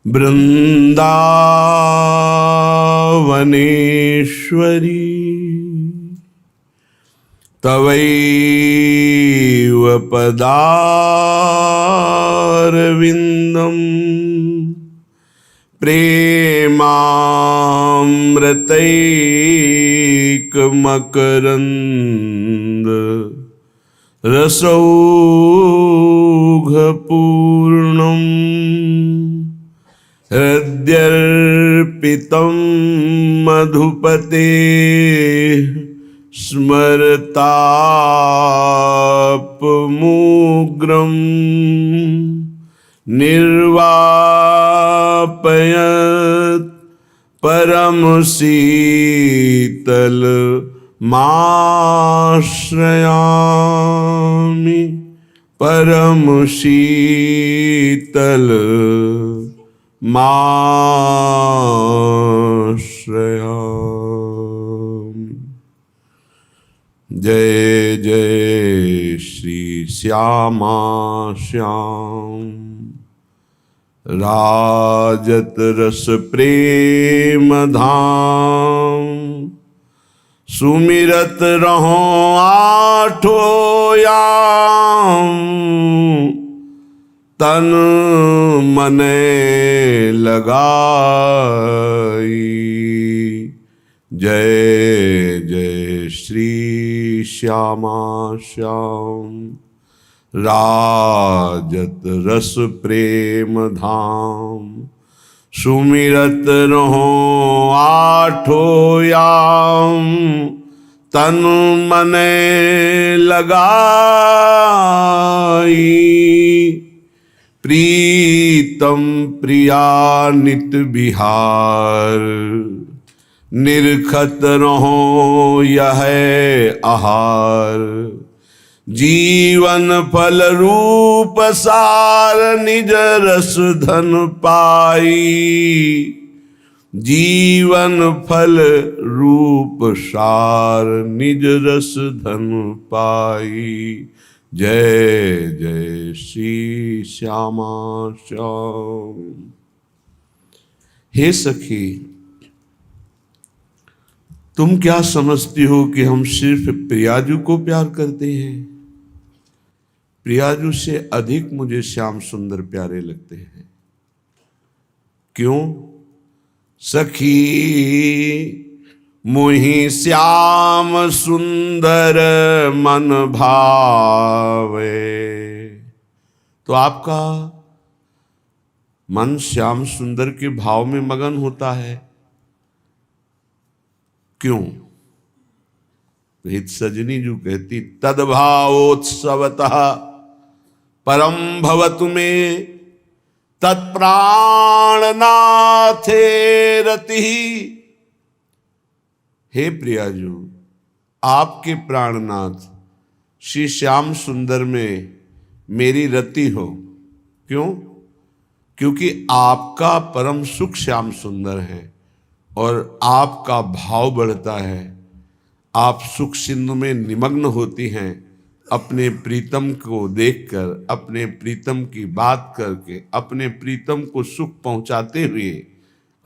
वृंदावनेश्वरी तवैव पदारविंदम प्रेमामृतैकमकरंद रसौघपूर्णम् हृद्यर्पितं मधुपते स्मरतापमुग्रं निर्वापयत् परमशीतलमाश्रयामि परमशीतल माश्रयामि। जय जय श्री श्यामा श्याम राजत रस प्रेम धाम। सुमिरत रहो आठो याम तन मने लगाई। जय जय श्री श्यामा श्याम राजत रस प्रेम धाम। सुमिरत रहो आठो याम तन मने लगाई। प्रीतम प्रिया नित बिहार निरखत रहो यह आहार। जीवन फल रूप सार निज रस धन पाई। जीवन फल रूप सार निज रस धन पाई। जय जय श्री श्यामा श्याम। हे सखी, तुम क्या समझती हो कि हम सिर्फ प्रियाजू को प्यार करते हैं? प्रियाजू से अधिक मुझे श्याम सुंदर प्यारे लगते हैं। क्यों? सखी मोहि श्याम सुंदर मन भावे। तो आपका मन श्याम सुंदर के भाव में मगन होता है। क्यों? हित सजनी जो कहती तद्भावोत्सवतः परम भवतु में तत्प्राणनाथे रति। हे प्रियाजू, आपके प्राणनाथ श्री श्याम सुंदर में मेरी रति हो। क्यों? क्योंकि आपका परम सुख श्याम सुंदर है और आपका भाव बढ़ता है। आप सुख सिंधु में निमग्न होती हैं। अपने प्रीतम को देखकर, अपने प्रीतम की बात करके, अपने प्रीतम को सुख पहुंचाते हुए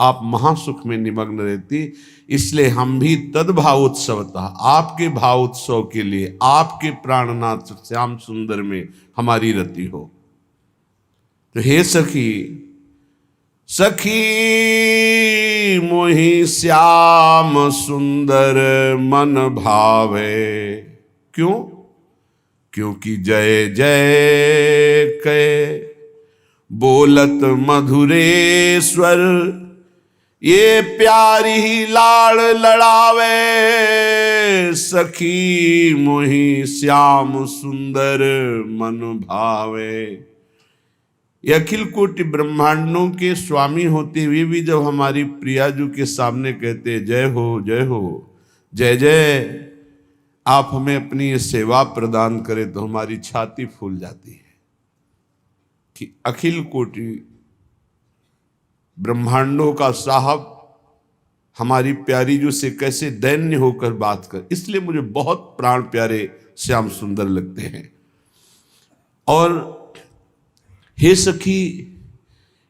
आप महासुख में निमग्न रहती। इसलिए हम भी तद्भावोत्सवता आपके भाव उत्सव के लिए आपके प्राणनाथ श्याम सुंदर में हमारी रति हो। तो हे सखी, सखी मोहि श्याम सुंदर मन भावे। क्यों? क्योंकि जय जय के बोलत मधुरेश्वर ये प्यारी ही लाड़ लड़ावे। सखी मोहि श्याम सुंदर मन भावे। ये अखिल कोटि ब्रह्मांडों के स्वामी होते हुए भी जब हमारी प्रियाजू के सामने कहते जय हो जय हो, जय जय, आप हमें अपनी ये सेवा प्रदान करें, तो हमारी छाती फूल जाती है कि अखिल कोटि ब्रह्मांडों का साहब हमारी प्यारी जो से कैसे दैन्य होकर बात कर। इसलिए मुझे बहुत प्राण प्यारे श्याम सुंदर लगते हैं। और हे सखी,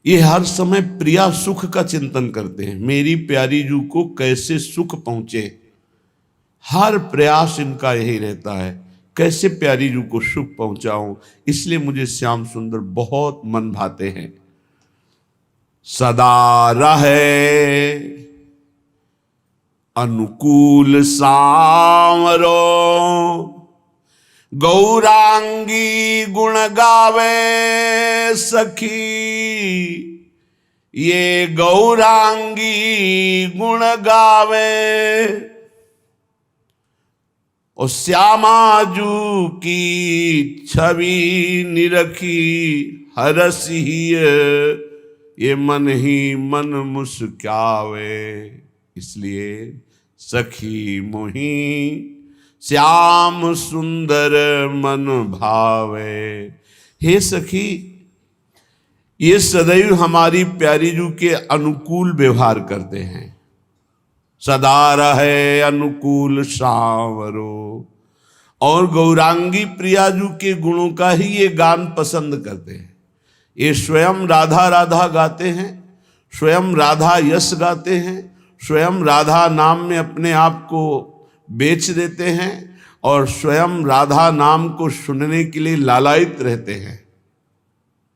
ये हर समय प्रिया सुख का चिंतन करते हैं, मेरी प्यारी जू को कैसे सुख पहुंचे। हर प्रयास इनका यही रहता है, कैसे प्यारी जू को सुख पहुंचाऊं। इसलिए मुझे श्याम सुंदर बहुत मन भाते हैं। सदा रहे अनुकूल सांवरो, गौरांगी गुण गावे सखी। ये गौरांगी गुण गावे और श्यामाजू की छवि निरखी। हरसी ये मन ही मन मुस्कावे। इसलिए सखी मोही श्याम सुंदर मन भावे। हे सखी, ये सदैव हमारी प्यारी जू के अनुकूल व्यवहार करते हैं। सदा रहे अनुकूल सांवरो, और गौरांगी प्रियाजू के गुणों का ही ये गान पसंद करते हैं। ये स्वयं राधा राधा गाते हैं, स्वयं राधा यश गाते हैं, स्वयं राधा नाम में अपने आप को बेच देते हैं और स्वयं राधा नाम को सुनने के लिए लालायित रहते हैं।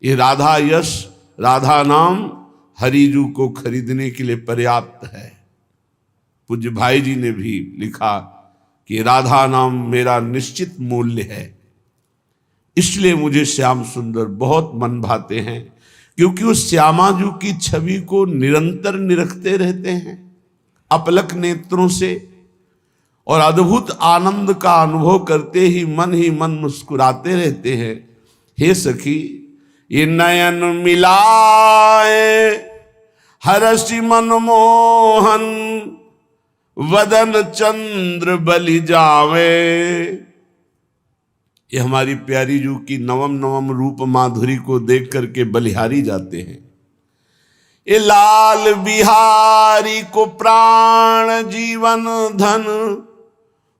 ये राधा यश, राधा नाम हरिजू को खरीदने के लिए पर्याप्त है। पूज्य भाई जी ने भी लिखा कि राधा नाम मेरा निश्चित मूल्य है। इसलिए मुझे श्याम सुंदर बहुत मन भाते हैं, क्योंकि उस श्यामाजू की छवि को निरंतर निरखते रहते हैं अपलक नेत्रों से, और अद्भुत आनंद का अनुभव करते ही मन मुस्कुराते रहते हैं। हे सखी, ये नयन मिलाए हरसि मनमोहन, वदन चंद्र बलि जावे। ये हमारी प्यारी जू की नवम नवम रूप माधुरी को देख करके बलिहारी जाते हैं। ये लाल बिहारी को प्राण जीवन धन,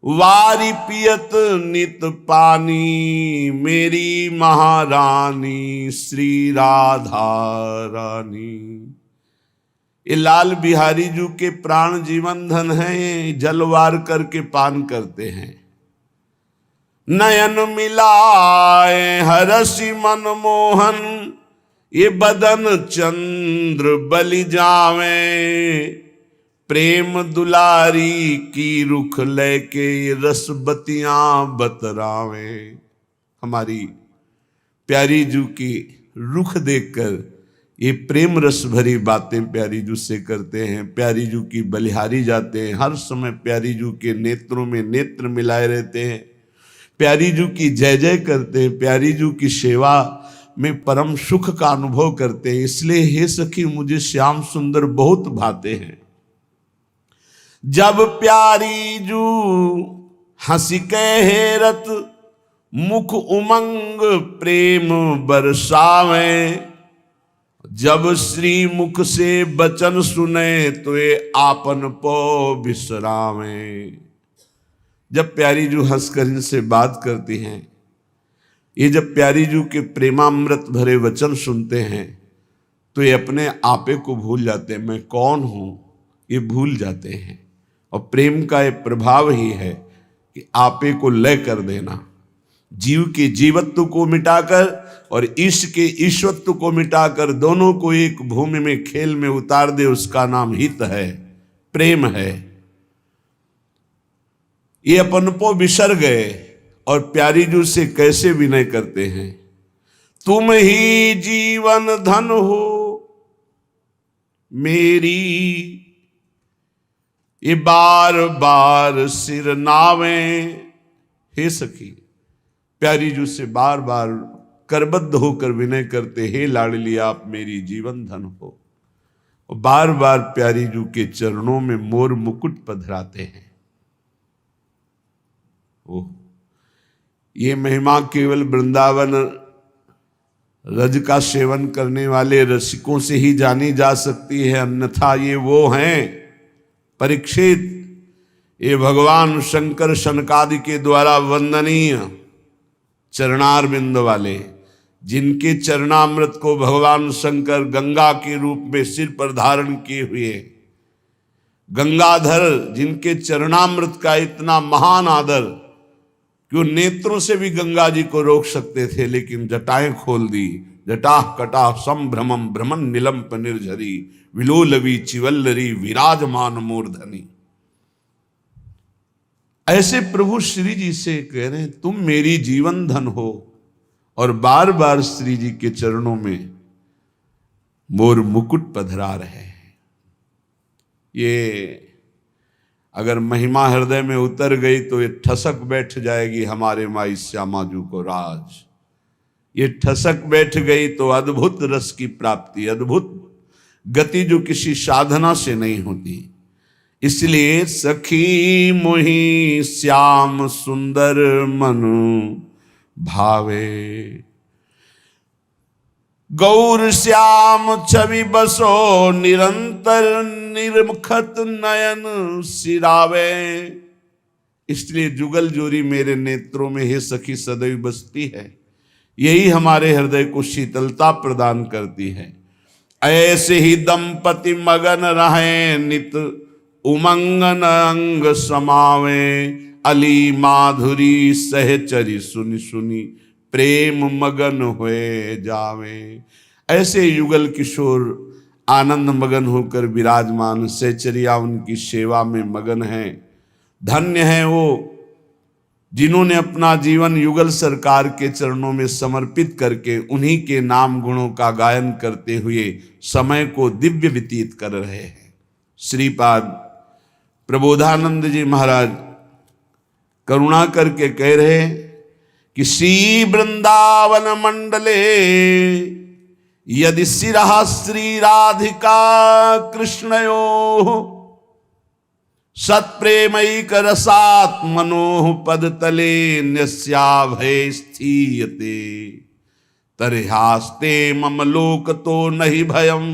वारी पियत नित पानी। मेरी महारानी श्री राधा रानी। ये लाल बिहारी जू के प्राण जीवन धन है, जलवार करके पान करते हैं। नयन मिलाए हरसि मनमोहन, ये बदन चंद्र बलि जावे। प्रेम दुलारी की रुख लेके रसबतियां बतरावे। हमारी प्यारी जू की रुख देखकर ये प्रेम रस भरी बातें प्यारी जू से करते हैं। प्यारी जू की बलिहारी जाते हैं, हर समय प्यारी जू के नेत्रों में नेत्र मिलाए रहते हैं, प्यारी जू की जय जय करते हैं, प्यारी जू की सेवा में परम सुख का अनुभव करते हैं। इसलिए हे सखी, मुझे श्याम सुंदर बहुत भाते हैं। जब प्यारी जू हंसी के हेरत, मुख उमंग प्रेम बरसावे। जब श्री मुख से बचन सुने, तो ये आपन पो बिसरावे। जब प्यारी जू हंसकर इनसे बात करती हैं, ये जब प्यारी जू के प्रेमामृत भरे वचन सुनते हैं, तो ये अपने आपे को भूल जाते हैं। मैं कौन हूं ये भूल जाते हैं। और प्रेम का ये प्रभाव ही है कि आपे को लय कर देना, जीव के जीवत्व को मिटाकर और ईश के ईश्वत्व को मिटाकर दोनों को एक भूमि में खेल में उतार दे। उसका नाम हित है, प्रेम है। ये अपनपो बिसर गए और प्यारी जू से कैसे विनय करते हैं। तुम ही जीवन धन हो मेरी, ये बार बार सिर नावे। हे सखी, प्यारी जू से बार बार करबद्ध होकर विनय करते, हे लाडली आप मेरी जीवन धन हो। और बार बार प्यारी जू के चरणों में मोर मुकुट पधराते हैं। ओह, ये महिमा केवल वृंदावन रज का सेवन करने वाले रसिकों से ही जानी जा सकती है, अन्यथा ये वो हैं परीक्षित, ये भगवान शंकर शनकादि के द्वारा वंदनीय चरणारविंद वाले, जिनके चरणामृत को भगवान शंकर गंगा के रूप में सिर पर धारण किए हुए, गंगाधर जिनके चरणामृत का इतना महान आदर कि वो नेत्रों से भी गंगा जी को रोक सकते थे, लेकिन जटाएं खोल दी। जटा कटा संभ्रमम भ्रमण निलंप निर्झरी विलोलवी चिवल्लरी विराजमान मूर्धनी। ऐसे प्रभु श्री जी से कह रहे हैं तुम मेरी जीवन धन हो, और बार बार श्री जी के चरणों में मोर मुकुट पधरा रहे हैं। ये अगर महिमा हृदय में उतर गई तो ये ठसक बैठ जाएगी हमारे माई श्यामा जू को राज। ये ठसक बैठ गई तो अद्भुत रस की प्राप्ति, अद्भुत गति जो किसी साधना से नहीं होती। इसलिए सखी मोहि श्याम सुंदर मनु भावे, गौर श्याम छवि बसो निरंतर निर्मखत नयन सिरावे। इसलिए जुगल जोरी मेरे नेत्रों में हे सखी सदैव बसती है। यही हमारे हृदय को शीतलता प्रदान करती है। ऐसे ही दंपति मगन रहे नित उमंगन अंग समावे, अली माधुरी सहचरी सुनि सुनि प्रेम मगन हुए जावे। ऐसे युगल किशोर आनंद मगन होकर विराजमान, सहचरिया उनकी सेवा में मगन हैं। धन्य है वो जिन्होंने अपना जीवन युगल सरकार के चरणों में समर्पित करके उन्हीं के नाम गुणों का गायन करते हुए समय को दिव्य व्यतीत कर रहे हैं। श्रीपाद प्रबोधानंद जी महाराज करुणा करके कह रहे हैं कि श्री वृंदावन मंडले यदि शिरः श्री राधिका कृष्णयो सत्प्रेमैक रसात्मनो पदतले न्यस्याभये स्थीयते, तर्ह्यास्ते मम लोक तो नहि भयम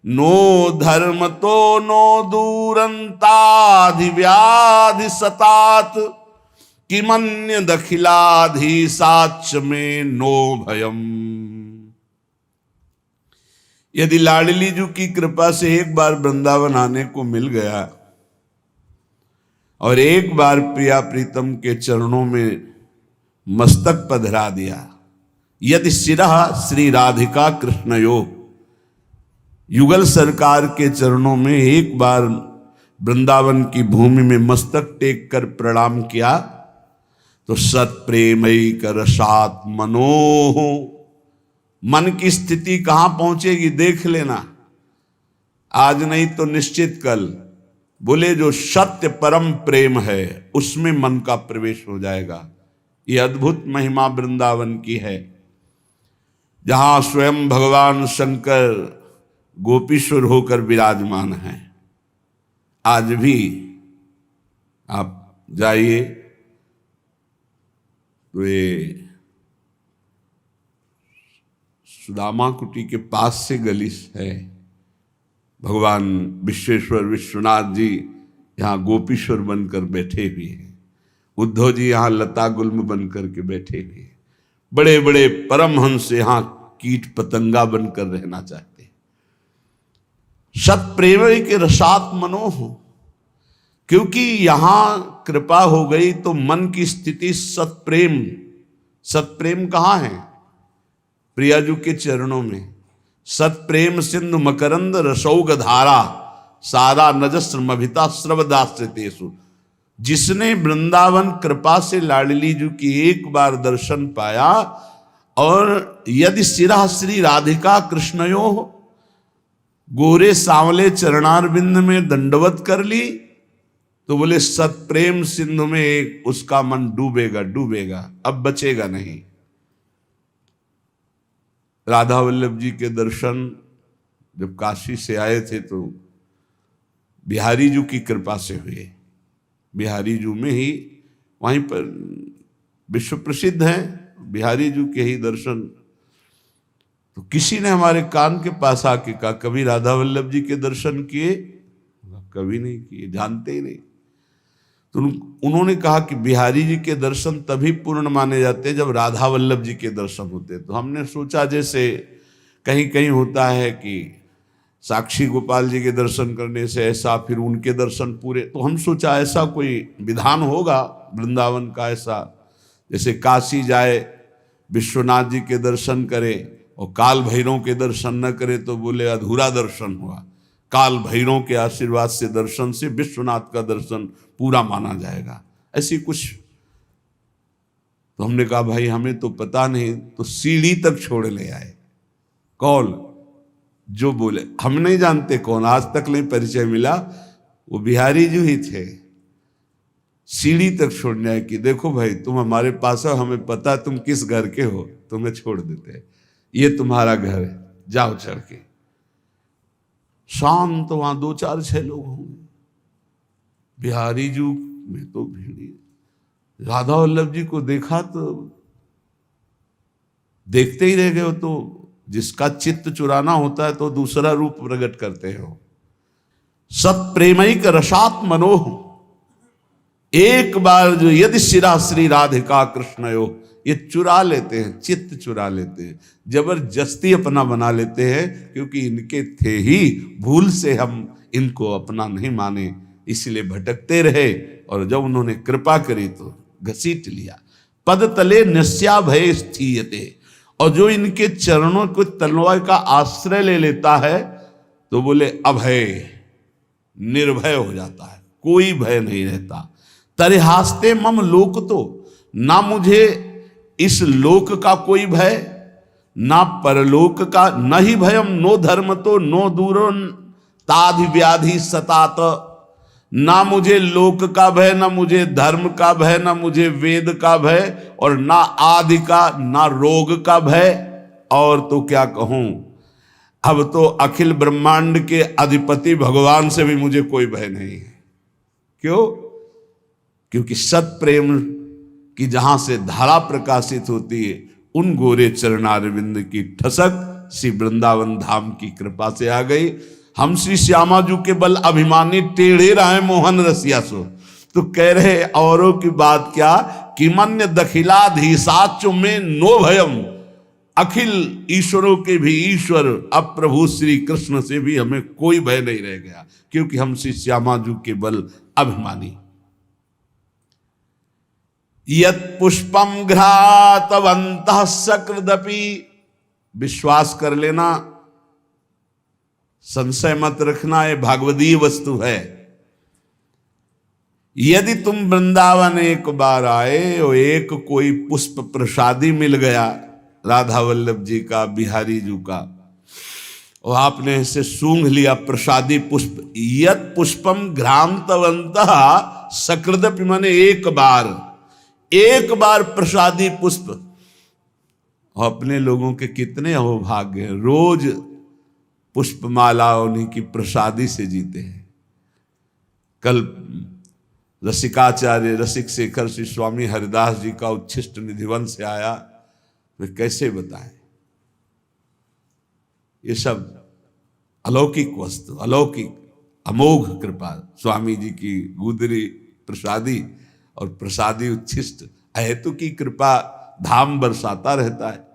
नो धर्म तो नो दूरंताधि व्याधि सतात, किमन्य दखिलाधीशाच में नो भयम। यदि लाडली जी की कृपा से एक बार वृंदावन आने को मिल गया और एक बार प्रिया प्रीतम के चरणों में मस्तक पधरा दिया, यदि शिरः श्री राधिका कृष्णयो, युगल सरकार के चरणों में एक बार वृंदावन की भूमि में मस्तक टेक कर प्रणाम किया तो सत्प्रेमैक रसात मनोह, मन की स्थिति कहां पहुंचेगी देख लेना। आज नहीं तो निश्चित कल। बोले जो सत्य परम प्रेम है उसमें मन का प्रवेश हो जाएगा। ये अद्भुत महिमा वृंदावन की है, जहां स्वयं भगवान शंकर गोपीश्वर होकर विराजमान हैं। आज भी आप जाइए तो ये सुदामा कुटी के पास से गली है। भगवान विश्वेश्वर विश्वनाथ जी यहाँ गोपीश्वर बनकर बैठे हुए हैं। उद्धव जी यहाँ लता गुल्म बनकर के बैठे हुए हैं। बड़े बड़े परमहंस यहाँ कीट पतंगा बनकर रहना चाहते हैं। सत्प्रेम के रसात मनोह, क्योंकि यहां कृपा हो गई तो मन की स्थिति सत्प्रेम। सत्प्रेम कहाँ है? प्रियाजू के चरणों में। सत्प्रेम सिंधु मकरंद रसौग धारा सारा नजस्रमभिता स्रवदाश्रितेषु। जिसने वृंदावन कृपा से लाडली जी की एक बार दर्शन पाया और यदि शिरः श्री राधिका कृष्णयो, गोरे सांवले चरणारविंद में दंडवत कर ली तो बोले सत्प्रेम सिंधु में एक उसका मन डूबेगा डूबेगा, अब बचेगा नहीं। राधा वल्लभ जी के दर्शन जब काशी से आए थे तो बिहारी जू की कृपा से हुए। बिहारी जू में ही वहीं पर विश्व प्रसिद्ध हैं बिहारी जू के ही दर्शन। तो किसी ने हमारे कान के पास आके कहा कभी राधा वल्लभ जी के दर्शन किए? कभी नहीं किए, जानते ही नहीं। तो उन्होंने कहा कि बिहारी जी के दर्शन तभी पूर्ण माने जाते हैं जब राधा वल्लभ जी के दर्शन होते हैं। तो हमने सोचा जैसे कहीं कहीं होता है कि साक्षी गोपाल जी के दर्शन करने से ऐसा, फिर उनके दर्शन पूरे, तो हम सोचा ऐसा कोई विधान होगा वृंदावन का ऐसा, जैसे काशी जाए विश्वनाथ जी के दर्शन करे और काल भैरव के दर्शन न करे तो बोले अधूरा दर्शन हुआ। काल भैरव के आशीर्वाद से दर्शन से विश्वनाथ का दर्शन पूरा माना जाएगा, ऐसी कुछ। तो हमने कहा भाई हमें तो पता नहीं, तो सीढ़ी तक छोड़ ले आए। कौन जो बोले, हम नहीं जानते कौन, आज तक नहीं परिचय मिला, वो बिहारी जी ही थे। सीढ़ी तक छोड़ने आए कि देखो भाई तुम हमारे पास हो, हमें पता तुम किस घर के हो, तुम्हें छोड़ देते हैं, ये तुम्हारा घर है, जाओ चढ़ के। शाम तो वहां 2-4-6 लोग होंगे, बिहारी जी में तो भीड़। राधा वल्लभ जी को देखा तो देखते ही रह गए हो। तो जिसका चित्त चुराना होता है तो दूसरा रूप प्रकट करते हो। सत प्रेमैक रसात मनोह, एक बार जो यदि शिरा श्री राधिका कृष्णयो, ये चुरा लेते हैं, चित्त चुरा लेते हैं, जबरदस्ती अपना बना लेते हैं, क्योंकि इनके थे ही, भूल से हम इनको अपना नहीं माने, इसलिए भटकते रहे। और जब उन्होंने कृपा करी तो घसीट लिया। पद तले निस्या भय स्थीयते, और जो इनके चरणों को तलवार का आश्रय ले लेता है तो बोले अभय, निर्भय हो जाता है, कोई भय नहीं रहता। तरिहास्ते मम लोक, तो ना मुझे इस लोक का कोई भय, ना परलोक का, न ही भयम नो धर्म तो नो दूरो ताधि व्याधि सतात, ना मुझे लोक का भय, ना मुझे धर्म का भय, ना मुझे वेद का भय, और ना आदि का, ना रोग का भय। और तो क्या कहूं, अब तो अखिल ब्रह्मांड के अधिपति भगवान से भी मुझे कोई भय नहीं है। क्यों? क्योंकि सत प्रेम की जहां से धारा प्रकाशित होती है, उन गोरे चरणारविंद की ठसक श्री वृंदावन धाम की कृपा से आ गई। हम श्री श्यामा जू के बल अभिमानी टेढ़े रहे मोहन रसिया सो, तो कह रहे औरों की बात क्या, कि मन्य दखिलाधीशाचु में नो भयम, अखिल ईश्वरों के भी ईश्वर अब प्रभु श्री कृष्ण से भी हमें कोई भय नहीं रह गया, क्योंकि हम श्री श्यामा जू के बल अभिमानी। यत पुष्पम घ्रातवंतः सकृदपि, विश्वास कर लेना, संशय मत रखना, ये भागवदीय वस्तु है। यदि तुम वृंदावन एक बार आए और एक कोई पुष्प प्रसादी मिल गया राधा वल्लभ जी का, बिहारी जी का, और आपने इसे सूंघ लिया प्रसादी पुष्प, यत पुष्पम घ्रांतवंतः सकृदपि, माने एक बार प्रसादी पुष्प। और अपने लोगों के कितने अहोभाग्य हैं, रोज पुष्पमाला उन्हीं की प्रसादी से जीते हैं। कल रसिकाचार्य रसिक शेखर श्री स्वामी हरिदास जी का उच्छिष्ट निधिवन से आया, वे कैसे बताएं, ये सब अलौकिक वस्तु, अलौकिक अमोघ कृपा, स्वामी जी की गुदरी प्रसादी और प्रसादी उच्छिष्ट अहेतु की कृपा धाम बरसाता रहता है।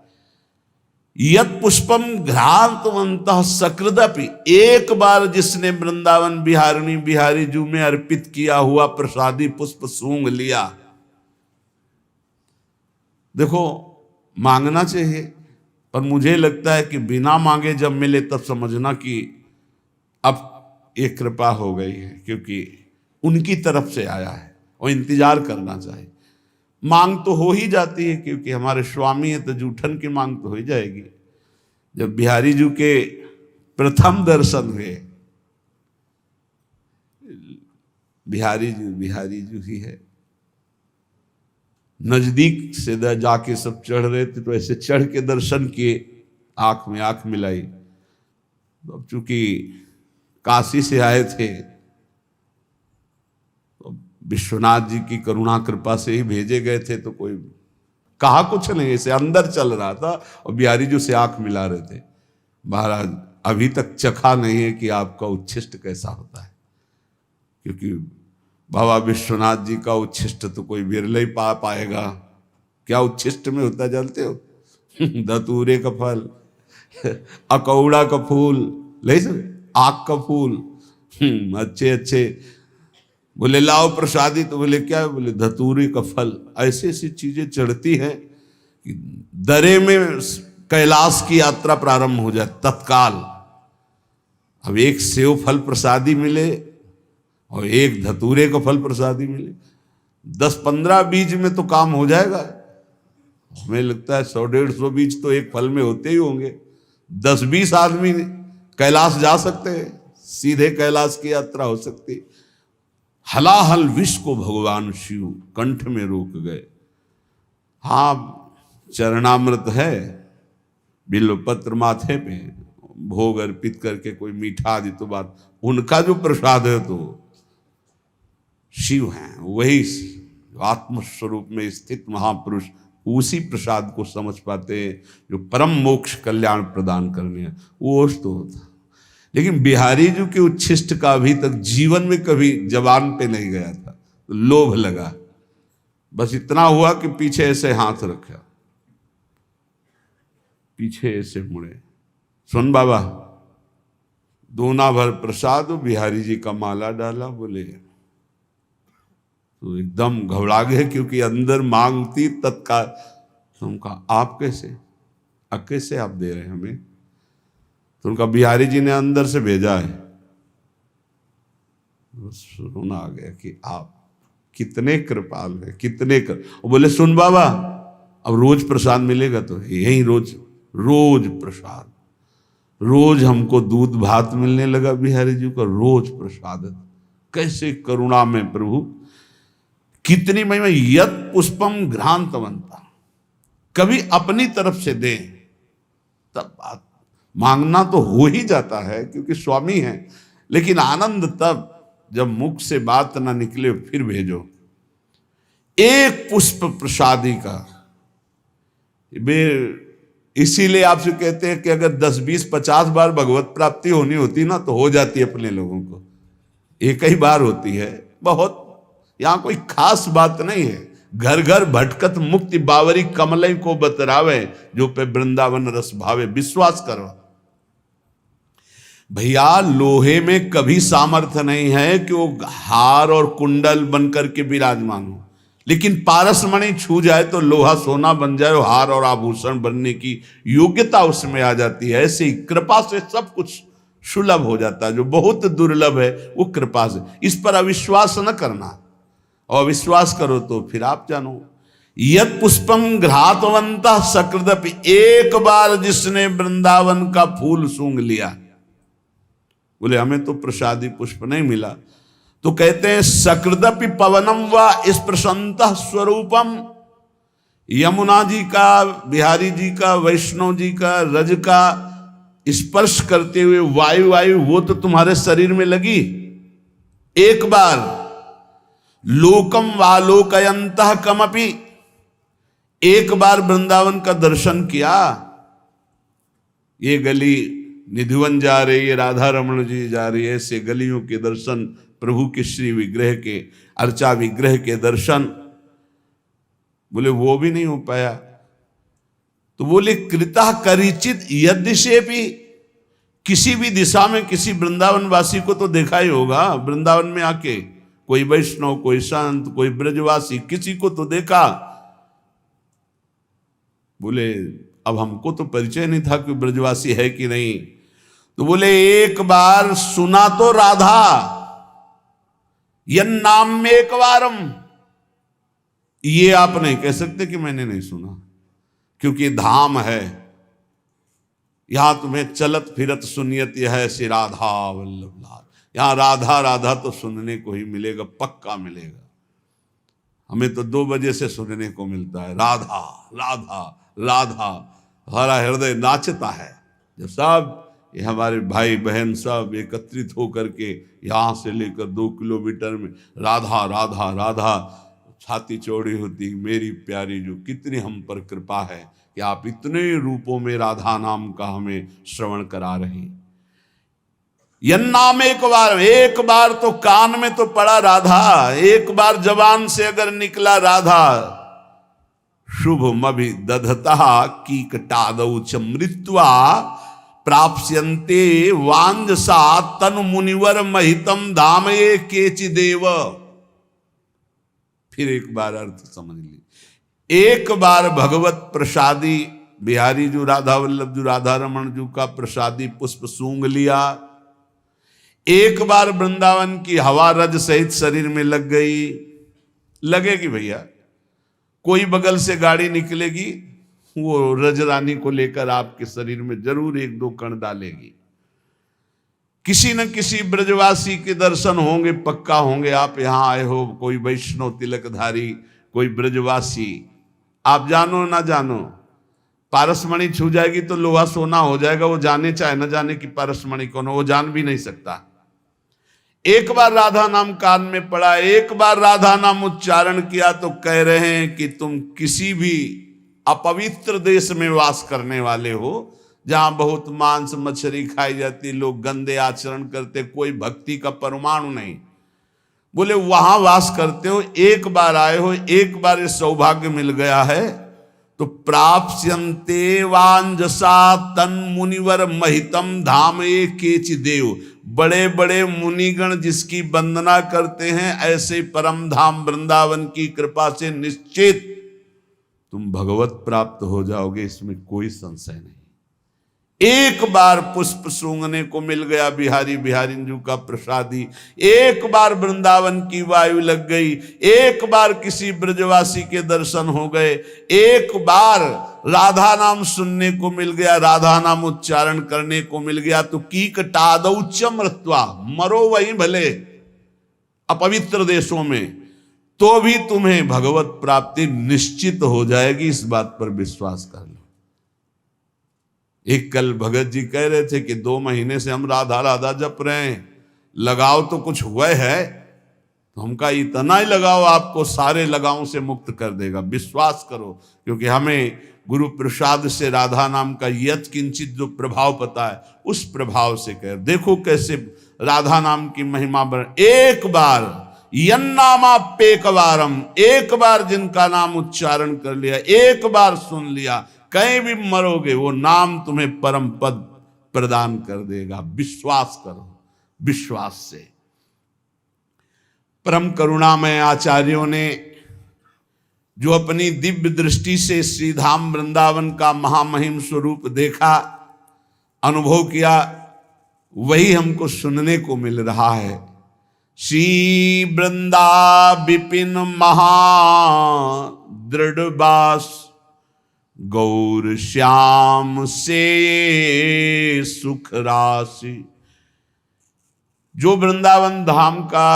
यत पुष्पम घ्रांतवंतः सकृदपि, एक बार जिसने वृंदावन बिहारिणी बिहारी जू में अर्पित किया हुआ प्रसादी पुष्प सूंघ लिया। देखो मांगना चाहिए, पर मुझे लगता है कि बिना मांगे जब मिले तब समझना कि अब ये कृपा हो गई है, क्योंकि उनकी तरफ से आया है, और इंतजार करना चाहिए। मांग तो हो ही जाती है, क्योंकि हमारे स्वामी है तो जूठन की मांग तो हो ही जाएगी। जब बिहारी जी के प्रथम दर्शन हुए, बिहारी जी ही है, नजदीक से जाके सब चढ़ रहे थे, तो ऐसे चढ़ के दर्शन किए, आंख में आंख मिलाई। तो अब चूंकि काशी से आए थे, विश्वनाथ जी की करुणा कृपा से ही भेजे गए थे, तो कोई कहा कुछ नहीं, ऐसे अंदर चल रहा था, और बिहारी जी से आंख मिला रहे थे। महाराज अभी तक चखा नहीं है कि आपका उच्छिष्ट कैसा होता है, क्योंकि बाबा विश्वनाथ जी का उच्छिष्ट तो कोई बिरला ही पा पाएगा। क्या उच्छिष्ट में होता जानते हो? धतूरे का फल, अकौड़ा का फूल, ले सब आग का फूल, अच्छे अच्छे। बोले लाओ प्रसादी, तो बोले क्या? बोले धतूरे का फल। ऐसी ऐसी चीजें चढ़ती हैं कि दरे में कैलाश की यात्रा प्रारंभ हो जाए तत्काल। अब एक सेव फल प्रसादी मिले और एक धतूरे का फल प्रसादी मिले, 10-15 बीज में तो काम हो जाएगा। हमें लगता है 100-150 बीज तो एक फल में होते ही होंगे। 10-20 आदमी कैलाश जा सकते हैं, सीधे कैलाश की यात्रा हो सकती। हलाहल विष को भगवान शिव कंठ में रोक गए। हाँ, चरणामृत है, बिल्वपत्र माथे पे, भोग अर्पित करके कोई मीठा आदि तो बात, उनका जो प्रसाद है तो शिव हैं, वही आत्मस्वरूप में स्थित महापुरुष उसी प्रसाद को समझ पाते हैं जो परम मोक्ष कल्याण प्रदान करने हैं। वो तो होता, लेकिन बिहारी जी के उच्छिष्ट का अभी तक जीवन में कभी जबान पे नहीं गया था। तो लोभ लगा, बस इतना हुआ कि पीछे ऐसे हाथ रखा, पीछे ऐसे मुड़े, सुन बाबा दोना भर प्रसाद, बिहारी जी का माला डाला। बोले तो एकदम घबरा गए, क्योंकि अंदर मांग थी तत्काल। तो उनका आप कैसे, कैसे आप दे रहे हैं हमें? तो उनका बिहारी जी ने अंदर से भेजा है। रोना आ गया कि आप कितने कृपाल हैं, कितने बोले सुन बाबा, अब रोज प्रसाद मिलेगा तो यही रोज रोज प्रसाद, रोज हमको दूध भात मिलने लगा बिहारी जी का, रोज प्रसाद। कैसे करुणा में प्रभु, कितनी महिमा। यत पुष्पम घ्रांतवंता, कभी अपनी तरफ से दें तब बात, मांगना तो हो ही जाता है क्योंकि स्वामी है, लेकिन आनंद तब जब मुख से बात ना निकले फिर भेजो। एक पुष्प प्रसादी का, इसीलिए आपसे कहते हैं कि अगर 10-20-50 बार भगवत प्राप्ति होनी होती ना तो हो जाती है अपने लोगों को, एक ही बार होती है। बहुत यहां कोई खास बात नहीं है। घर घर भटकत मुक्ति बावरी कमलई को बतरावे, जो पे वृंदावन रस भावे। विश्वास करो भैया, लोहे में कभी सामर्थ्य नहीं है कि वो हार और कुंडल बनकर के विराजमान हो, लेकिन पारसमणि छू जाए तो लोहा सोना बन जाए, हार और आभूषण बनने की योग्यता उसमें आ जाती है। ऐसे ही कृपा से सब कुछ सुलभ हो जाता है, जो बहुत दुर्लभ है वो कृपा से। इस पर अविश्वास न करना, और विश्वास करो तो फिर आप जानो। यत पुष्पम घ्रातवंता सकृदपि, एक बार जिसने वृंदावन का फूल सूंघ लिया। बोले हमें तो प्रसादी पुष्प नहीं मिला, तो कहते हैं सकृदपि पवनम व स्पृशंतः स्वरूपम। यमुना जी का, बिहारी जी का, वैष्णव जी का रज का स्पर्श करते हुए वायु वो तो तुम्हारे शरीर में लगी एक बार। लोकम वालोकयंतः कमपि, एक बार वृंदावन का दर्शन किया। ये गली निधिवन जा रही है, राधा रमण जी जा रही है, ऐसे गलियों के दर्शन, प्रभु के श्री विग्रह के, अर्चा विग्रह के दर्शन, बोले वो भी नहीं हो पाया। तो बोले कृता करिचित यदिशे भी, किसी भी दिशा में किसी वृंदावन वासी को तो देखा ही होगा वृंदावन में आके, कोई वैष्णव, कोई संत, कोई ब्रजवासी, किसी को तो देखा। बोले अब हमको तो परिचय नहीं था कि ब्रजवासी है कि नहीं। तो बोले एक बार सुना तो राधा यन नाम में एक बारम, ये आप नहीं कह सकते कि मैंने नहीं सुना, क्योंकि धाम है। यहां तुम्हें चलत फिरत सुनियत यह है श्री राधा वल्लभ लाल। यहां राधा राधा तो सुनने को ही मिलेगा, पक्का मिलेगा। हमें तो 2 बजे से सुनने को मिलता है राधा राधा राधा। हमारा हृदय नाचता है जब सब ये हमारे भाई बहन सब एकत्रित होकर के यहाँ से लेकर 2 किलोमीटर में राधा राधा राधा, छाती चौड़ी होती। मेरी प्यारी जो कितनी हम पर कृपा है कि आप इतने रूपों में राधा नाम का हमें श्रवण करा रहे हैं। यन्नाम एक बार तो कान में तो पड़ा राधा, एक बार जबान से अगर निकला राधा, शुभमभि दधता कीकटादौ च मृत्वा प्राप्स्यन्ते वांजसा तनु मुनिवर महितम धामये केचिदेव। फिर एक बार अर्थ समझ ली। एक बार भगवत प्रसादी बिहारी जो राधा वल्लभ जो राधा रमन जी का प्रसादी पुष्प सूंघ लिया, एक बार वृंदावन की हवा रज सहित शरीर में लग गई, लगेगी भैया, कोई बगल से गाड़ी निकलेगी वो रज रानी को लेकर आपके शरीर में जरूर एक दो कण डालेगी। किसी न किसी ब्रजवासी के दर्शन होंगे, पक्का होंगे। आप यहां आए हो, कोई वैष्णव तिलकधारी, कोई ब्रजवासी, आप जानो ना जानो, पारसमणि छू जाएगी तो लोहा सोना हो जाएगा। वो जाने चाहे न जाने कि पारसमणि कौन हो, वो जान भी नहीं सकता। एक बार राधा नाम कान में पड़ा, एक बार राधा नाम उच्चारण किया तो कह रहे हैं कि तुम किसी भी अपवित्र देश में वास करने वाले हो, जहां बहुत मांस मछली खाई जाती, लोग गंदे आचरण करते, कोई भक्ति का परमाणु नहीं, बोले वहां वास करते हो, एक बार आए हो, एक बार ये सौभाग्य मिल गया है तो प्राप्स्यन्ते वांजसा तन मुनिवर महितम धाम ये केचिदेव। बड़े बड़े मुनिगण जिसकी वंदना करते हैं, ऐसे परम धाम वृंदावन की कृपा से निश्चित तुम भगवत प्राप्त हो जाओगे, इसमें कोई संशय नहीं। एक बार पुष्प सूंघने को मिल गया बिहारी बिहारिंजू का प्रसादी, एक बार वृंदावन की वायु लग गई, एक बार किसी ब्रजवासी के दर्शन हो गए, एक बार राधा नाम सुनने को मिल गया, राधा नाम उच्चारण करने को मिल गया, तो कीकटादौ च मृत्वा, मरो वहीं भले अपवित्र देशों में, तो भी तुम्हें भगवत प्राप्ति निश्चित हो जाएगी। इस बात पर विश्वास कर लो। एक कल भगत जी कह रहे थे कि 2 महीने से हम राधा राधा जप रहे हैं, लगाव तो कुछ हुआ है, तो हम कहा इतना ही लगाव आपको सारे लगावों से मुक्त कर देगा, विश्वास करो। क्योंकि हमें गुरु प्रसाद से राधा नाम का यत किंचित जो प्रभाव पता है, उस प्रभाव से कह देखो कैसे राधा नाम की महिमा बढ़। एक बार यन्नामाप्येकवारम, एक बार जिनका नाम उच्चारण कर लिया, एक बार सुन लिया, कहीं भी मरोगे वो नाम तुम्हें परम पद प्रदान कर देगा। विश्वास करो, विश्वास से। परम करुणामय आचार्यों ने जो अपनी दिव्य दृष्टि से श्रीधाम वृंदावन का महामहिम स्वरूप देखा, अनुभव किया, वही हमको सुनने को मिल रहा है। श्री वृंदा विपिन महा दृढ़बास, गौर श्याम से सुख राशि। जो वृंदावन धाम का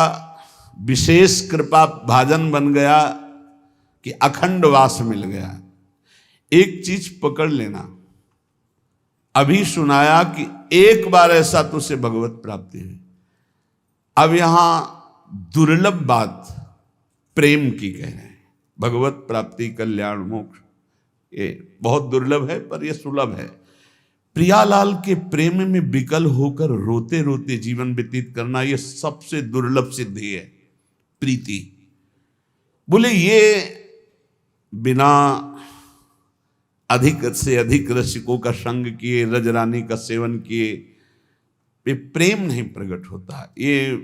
विशेष कृपा भाजन बन गया कि अखंड वास मिल गया। एक चीज पकड़ लेना, अभी सुनाया कि एक बार ऐसा तो से भगवत प्राप्ति हुई। अब यहां दुर्लभ बात प्रेम की कह रहे हैं। भगवत प्राप्ति, कल्याण, मोक्ष ये बहुत दुर्लभ है, पर यह सुलभ है। प्रियालाल के प्रेम में विकल होकर रोते रोते जीवन व्यतीत करना, यह सबसे दुर्लभ सिद्धि है, प्रीति। बोले ये बिना अधिक से अधिक रसिकों का संग किए, रजरानी का सेवन किए, ये प्रेम नहीं प्रकट होता। ये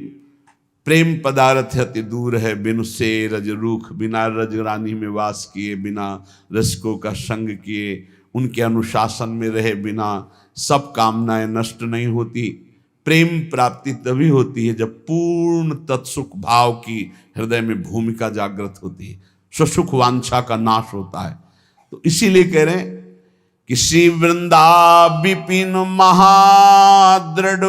प्रेम पदार्थ अति दूर है, बिनु से रज रूख, बिना रजरानी में वास किए, बिना रसिकों का संग किए, उनके अनुशासन में रहे बिना, सब कामनाएं नष्ट नहीं होती। प्रेम प्राप्ति तभी होती है जब पूर्ण तत्सुख भाव की हृदय में भूमिका जागृत होती है, स्वसुख वांछा का नाश होता है। तो इसीलिए कह रहे हैं कि श्री वृंदा विपिन महादृढ़वास,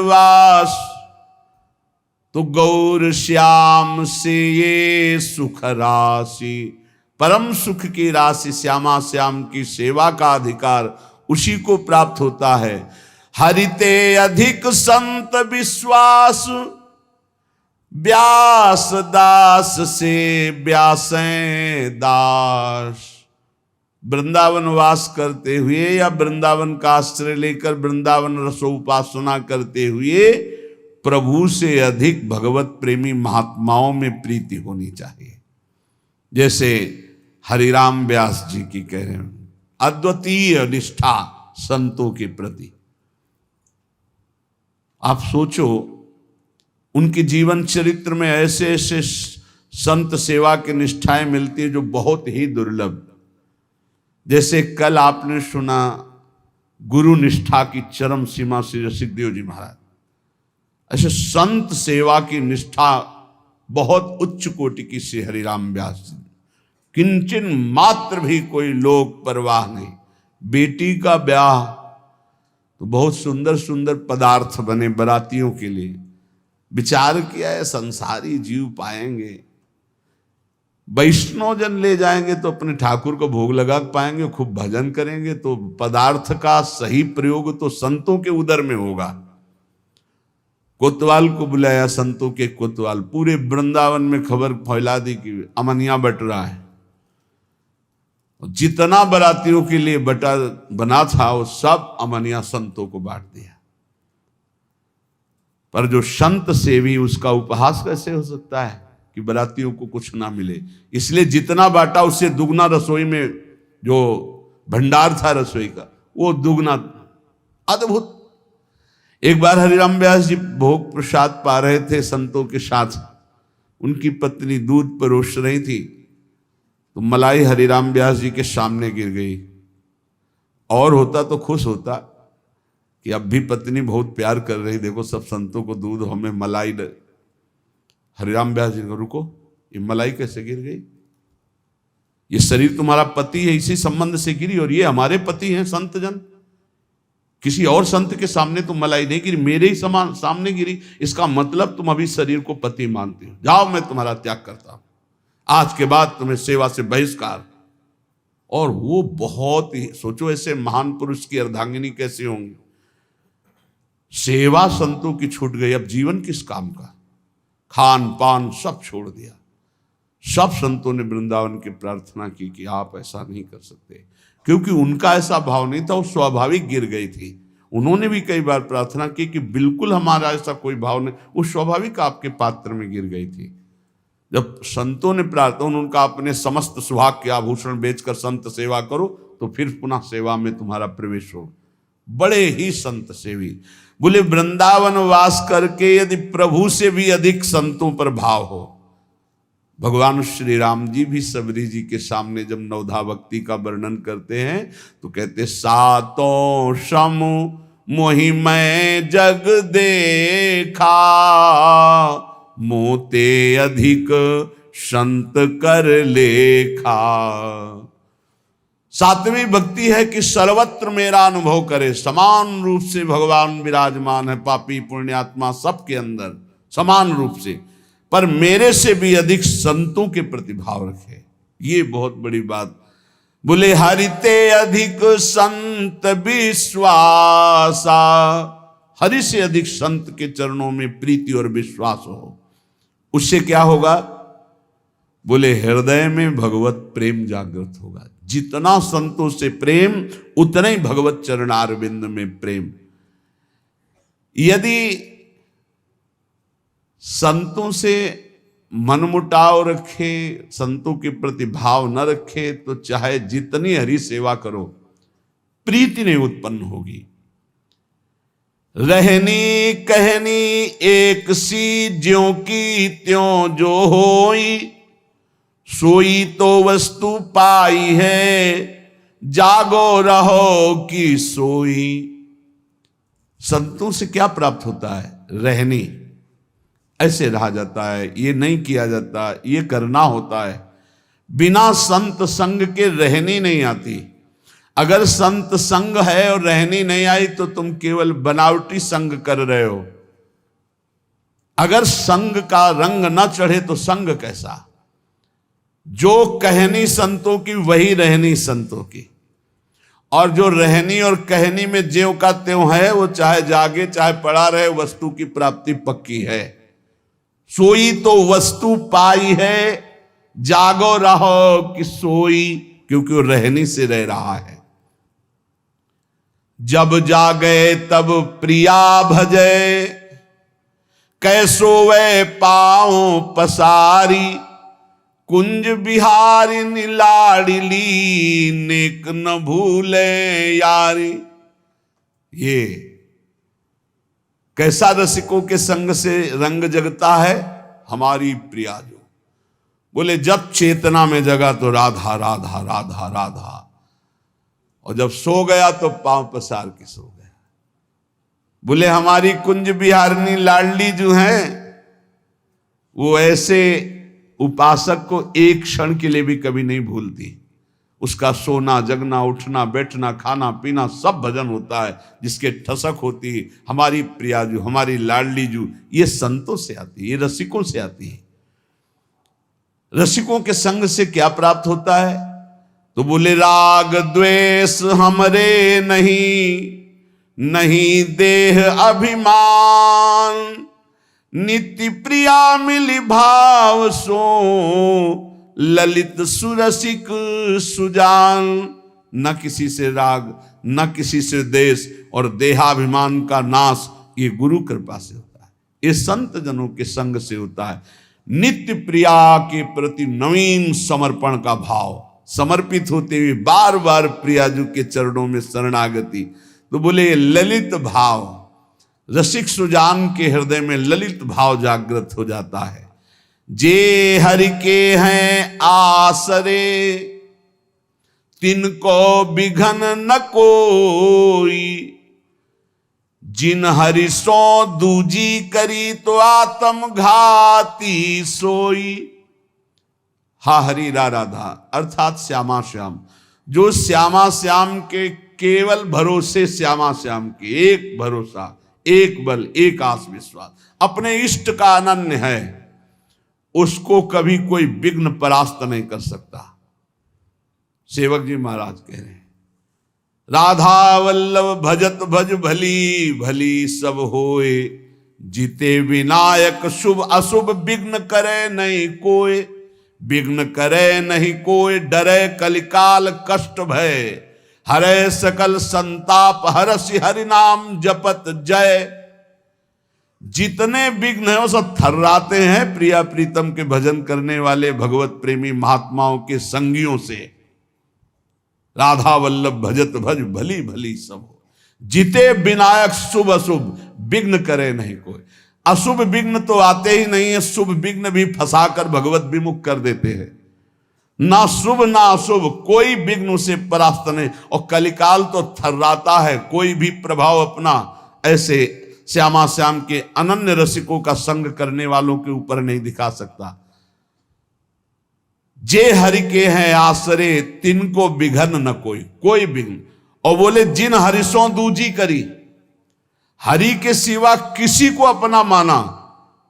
तो गौर श्याम से ये सुख राशि। परम सुख की राशि श्यामा श्याम की सेवा का अधिकार उसी को प्राप्त होता है। हरिते अधिक संत विश्वास, व्यास दास से व्यासें दास। वृंदावन वास करते हुए या वृंदावन का आश्रय लेकर वृंदावन रसोपासना करते हुए प्रभु से अधिक भगवत प्रेमी महात्माओं में प्रीति होनी चाहिए। जैसे हरिराम व्यास जी की कह रहे हैं, अद्वितीय निष्ठा संतों के प्रति। आप सोचो, उनके जीवन चरित्र में ऐसे ऐसे संत सेवा की निष्ठाएं मिलती है जो बहुत ही दुर्लभ। जैसे कल आपने सुना गुरु निष्ठा की चरम सीमा श्री रसिकदेव जी महाराज। ऐसे संत सेवा की निष्ठा बहुत उच्च कोटि की श्री हरिराम व्यास जी। किंचन मात्र भी कोई लोक परवाह नहीं। बेटी का ब्याह तो बहुत सुंदर सुंदर पदार्थ बने बरातियों के लिए, विचार किया है संसारी जीव पाएंगे, वैष्णव जन ले जाएंगे तो अपने ठाकुर को भोग लगा पाएंगे, खूब भजन करेंगे, तो पदार्थ का सही प्रयोग तो संतों के उदर में होगा। कोतवाल को बुलाया, संतों के कोतवाल, पूरे वृंदावन में खबर फैला दी कि अमनिया बट रहा है। जितना बरातियों के लिए बटा बना था वो सब अमनिया संतों को बांट दिया। पर जो संत सेवी, उसका उपहास कैसे हो सकता है कि बरातियों को कुछ ना मिले। इसलिए जितना बांटा उससे दुगना रसोई में जो भंडार था रसोई का, वो दुगना। अद्भुत। एक बार हरिराम व्यास जी भोग प्रसाद पा रहे थे संतों के साथ, उनकी पत्नी दूध परोस रही थी तो मलाई हरिराम व्यास जी के सामने गिर गई। और होता तो खुश होता कि अब भी पत्नी बहुत प्यार कर रही, देखो सब संतों को दूध, हमें मलाई। हरिराम व्यास जी को, रुको, ये मलाई कैसे गिर गई? ये शरीर तुम्हारा पति है, इसी संबंध से गिरी, और ये हमारे पति हैं संत जन। किसी और संत के सामने तो मलाई नहीं गिरी, मेरे ही सामने गिरी। इसका मतलब तुम अभी शरीर को पति मानती हो। जाओ, मैं तुम्हारा त्याग करता हूं, आज के बाद तुम्हें सेवा से बहिष्कार। और वो बहुत ही, सोचो ऐसे महान पुरुष की अर्धांगिनी कैसे होंगी। सेवा संतों की छूट गई, अब जीवन किस काम का? खान पान सब छोड़ दिया। सब संतों ने वृंदावन की प्रार्थना की कि आप ऐसा नहीं कर सकते, क्योंकि उनका ऐसा भाव नहीं था, वो स्वाभाविक गिर गई थी। उन्होंने भी कई बार प्रार्थना की कि बिल्कुल हमारा ऐसा कोई भाव नहीं, वो स्वाभाविक आपके पात्र में गिर गई थी। जब संतों ने प्रार्थना, उनका अपने समस्त सुहाग के आभूषण बेचकर संत सेवा करो तो फिर पुनः सेवा में तुम्हारा प्रवेश हो। बड़े ही संत सेवी। बोले वृंदावन वास करके यदि प्रभु से भी अधिक संतों पर भाव हो। भगवान श्री राम जी भी सबरी जी के सामने जब नवधा भक्ति का वर्णन करते हैं तो कहते, सातों सम मोहि मैं जग देखा, मोते अधिक संत कर लेखा। सातवीं भक्ति है कि सर्वत्र मेरा अनुभव करे, समान रूप से भगवान विराजमान है, पापी पुण्यात्मा सबके अंदर समान रूप से, पर मेरे से भी अधिक संतों के प्रति भाव रखे। ये बहुत बड़ी बात। बोले हरिते अधिक संत विश्वासा, हरि से अधिक संत के चरणों में प्रीति और विश्वास हो, उससे क्या होगा? बोले हृदय में भगवत प्रेम जागृत होगा। जितना संतों से प्रेम, उतना ही भगवत चरणारविंद में प्रेम। यदि संतों से मनमुटाव रखे, संतों के प्रति भाव न रखे, तो चाहे जितनी हरि सेवा करो प्रीति नहीं उत्पन्न होगी। रहनी कहनी एक सी, ज्यों की त्यों जो होई, सोई तो वस्तु पाई है, जागो रहो कि सोई। संतों से क्या प्राप्त होता है? रहनी। ऐसे रहा जाता है, ये नहीं किया जाता, ये करना होता है। बिना संत संग के रहनी नहीं आती। अगर संत संग है और रहनी नहीं आई तो तुम केवल बनावटी संग कर रहे हो। अगर संग का रंग न चढ़े तो संग कैसा? जो कहनी संतों की वही रहनी संतों की, और जो रहनी और कहनी में ज्यों का त्यों है, वो चाहे जागे चाहे पड़ा रहे, वस्तु की प्राप्ति पक्की है। सोई तो वस्तु पाई है, जागो रहो कि सोई, क्योंकि वो रहनी से रह रहा है। जब जागे तब प्रिया भजे, कैसो वे पाओ पसारी, कुंज बिहारी लाडली, नेक न भूले यारी। ये कैसा रसिकों के संग से रंग जगता है, हमारी प्रिया जो। बोले जब चेतना में जगा तो राधा राधा राधा राधा, और जब सो गया तो पांव पसार के सो गया। बोले हमारी कुंज बिहारिनी लाडली जो है, वो ऐसे उपासक को एक क्षण के लिए भी कभी नहीं भूलती। उसका सोना जगना उठना बैठना खाना पीना सब भजन होता है, जिसके ठसक होती है। हमारी प्रिया जो, हमारी लाडली जो, ये संतों से आती है, ये रसिकों से आती है। रसिकों के संग से क्या प्राप्त होता है? तो बोले राग द्वेष हमरे नहीं, नहीं देह अभिमान, नित्य प्रिया मिली भाव सो, ललित सुरसिक सुजान। न किसी से राग, न किसी से देश, और देहाभिमान का नाश ये गुरु कृपा से होता है, ये संत जनों के संग से होता है। नित्य प्रिया के प्रति नवीन समर्पण का भाव, समर्पित होते हुए बार बार प्रियाजू के चरणों में शरणागति। तो बोले ललित भाव, रसिक सुजान के हृदय में ललित भाव जागृत हो जाता है। जे हरि के हैं आसरे, तिनको बिघन न कोई, जिन हरि सो दूजी करी तो आत्म घाती सोई। हा हरि रा राधा अर्थात श्यामा श्याम, जो श्यामा श्याम के केवल भरोसे, श्यामा श्याम के एक भरोसा, एक बल, एक आस विश्वास, अपने इष्ट का अनन्य है, उसको कभी कोई विघ्न परास्त नहीं कर सकता। सेवक जी महाराज कह रहे हैं, राधा वल्लभ भजत भज भली, भली सब होए, जीते विनायक शुभ अशुभ, विघ्न करे नहीं कोई, विघ्न करे नहीं कोई, डरे कलिकाल कष्ट भय, हरे सकल संताप, हरसि हरि नाम जपत जय। जितने विघ्न है वो सब थर्राते हैं प्रिया प्रीतम के भजन करने वाले भगवत प्रेमी महात्माओं के संगियों से। राधा वल्लभ भजत भज भली भली सब हो, जीते विनायक शुभ अशुभ, विघ्न करे नहीं कोई। अशुभ विघ्न तो आते ही नहीं है, शुभ विघ्न भी फंसाकर भगवत विमुख कर देते हैं। ना शुभ ना अशुभ, कोई विघ्न उसे परास्त नहीं। और कलिकाल तो थर्राता है, कोई भी प्रभाव अपना ऐसे श्यामा श्याम के अनन्य रसिकों का संग करने वालों के ऊपर नहीं दिखा सकता। जे हरि के हैं आसरे, तिनको बिघन न कोई, कोई विघ्न। और बोले जिन हरिसों दूजी करी, हरि के सिवा किसी को अपना माना,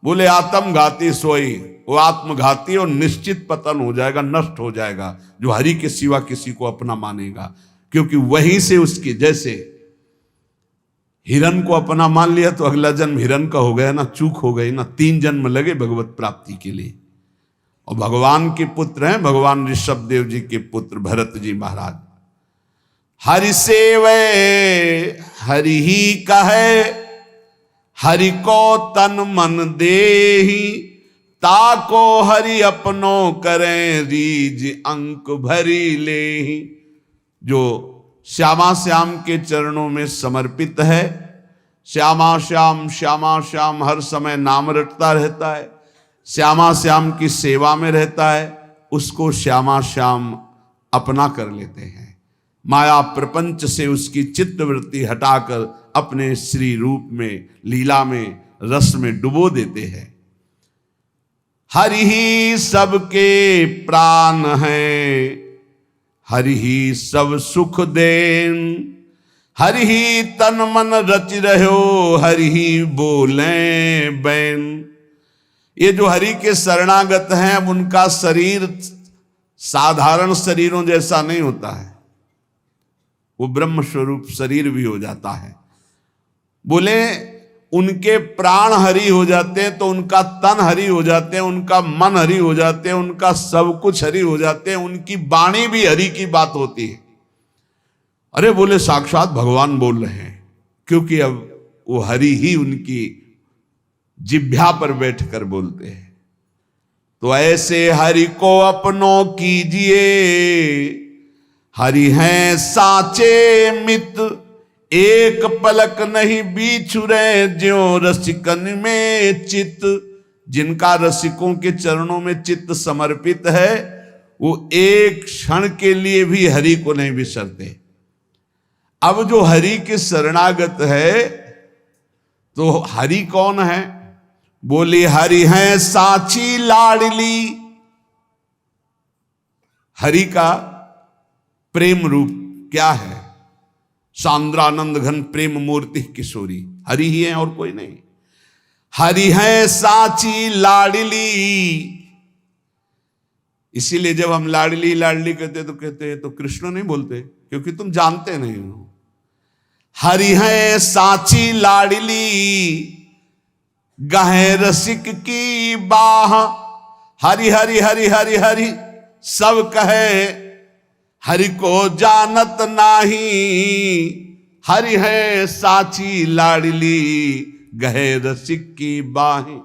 बोले आत्मघाती सोई, वो आत्मघाती और निश्चित पतन हो जाएगा, नष्ट हो जाएगा, जो हरि के सिवा किसी को अपना मानेगा। क्योंकि वहीं से उसके, जैसे हिरण को अपना मान लिया तो अगला जन्म हिरण का हो गया ना, चूक हो गई ना, 3 जन्म लगे भगवत प्राप्ति के लिए। और भगवान के पुत्र हैं, भगवान ऋषभ देव जी के पुत्र भरत जी महाराज। हरि सेवे हरि ही कहे, हरि को तन मन देही, ताको हरि अपनो करें, रीज अंक भरी लेही। जो श्यामा श्याम के चरणों में समर्पित है, श्यामा श्याम श्यामा श्याम हर समय नाम रटता रहता है, श्यामा श्याम की सेवा में रहता है, उसको श्यामा श्याम अपना कर लेते हैं। माया प्रपंच से उसकी चित्तवृत्ति हटाकर अपने श्री रूप में, लीला में, रस में डुबो देते हैं। हरि ही सबके प्राण है, हरि ही सब सुख देन, हरि ही तन मन रच रहो, हरि ही बोले बैन। ये जो हरि के शरणागत हैं, अब उनका शरीर साधारण शरीरों जैसा नहीं होता है, वो ब्रह्म स्वरूप शरीर भी हो जाता है। बोले उनके प्राण हरि हो जाते हैं तो उनका तन हरि हो जाते हैं, उनका मन हरि हो जाते हैं, उनका सब कुछ हरि हो जाते हैं, उनकी वाणी भी हरि की बात होती है। अरे बोले साक्षात भगवान बोल रहे हैं, क्योंकि अब वो हरि ही उनकी जिह्वा पर बैठकर बोलते हैं। तो ऐसे हरि को अपनों कीजिए, हरि हैं साचे मित, एक पलक नहीं बिछुरे ज्यों रसिकन में चित। जिनका रसिकों के चरणों में चित्त समर्पित है वो एक क्षण के लिए भी हरि को नहीं बिसरते। अब जो हरि के शरणागत है तो हरि कौन है? बोली हरि हैं साची लाडली। हरि का प्रेम रूप क्या है? सांद्रानंद घन प्रेम मूर्ति किशोरी, हरि ही है और कोई नहीं। हरि है साची लाडली। इसीलिए जब हम लाडली लाडली कहते हैं तो कृष्ण नहीं बोलते, क्योंकि तुम जानते नहीं हो। हरि है साची लाडली, गहे रसिक की बाह। हरि हरि हरि हरि हरि सब कहे, हरि को जानत नाही। हरि है साची लाडली, गहे रसिक की बाहें।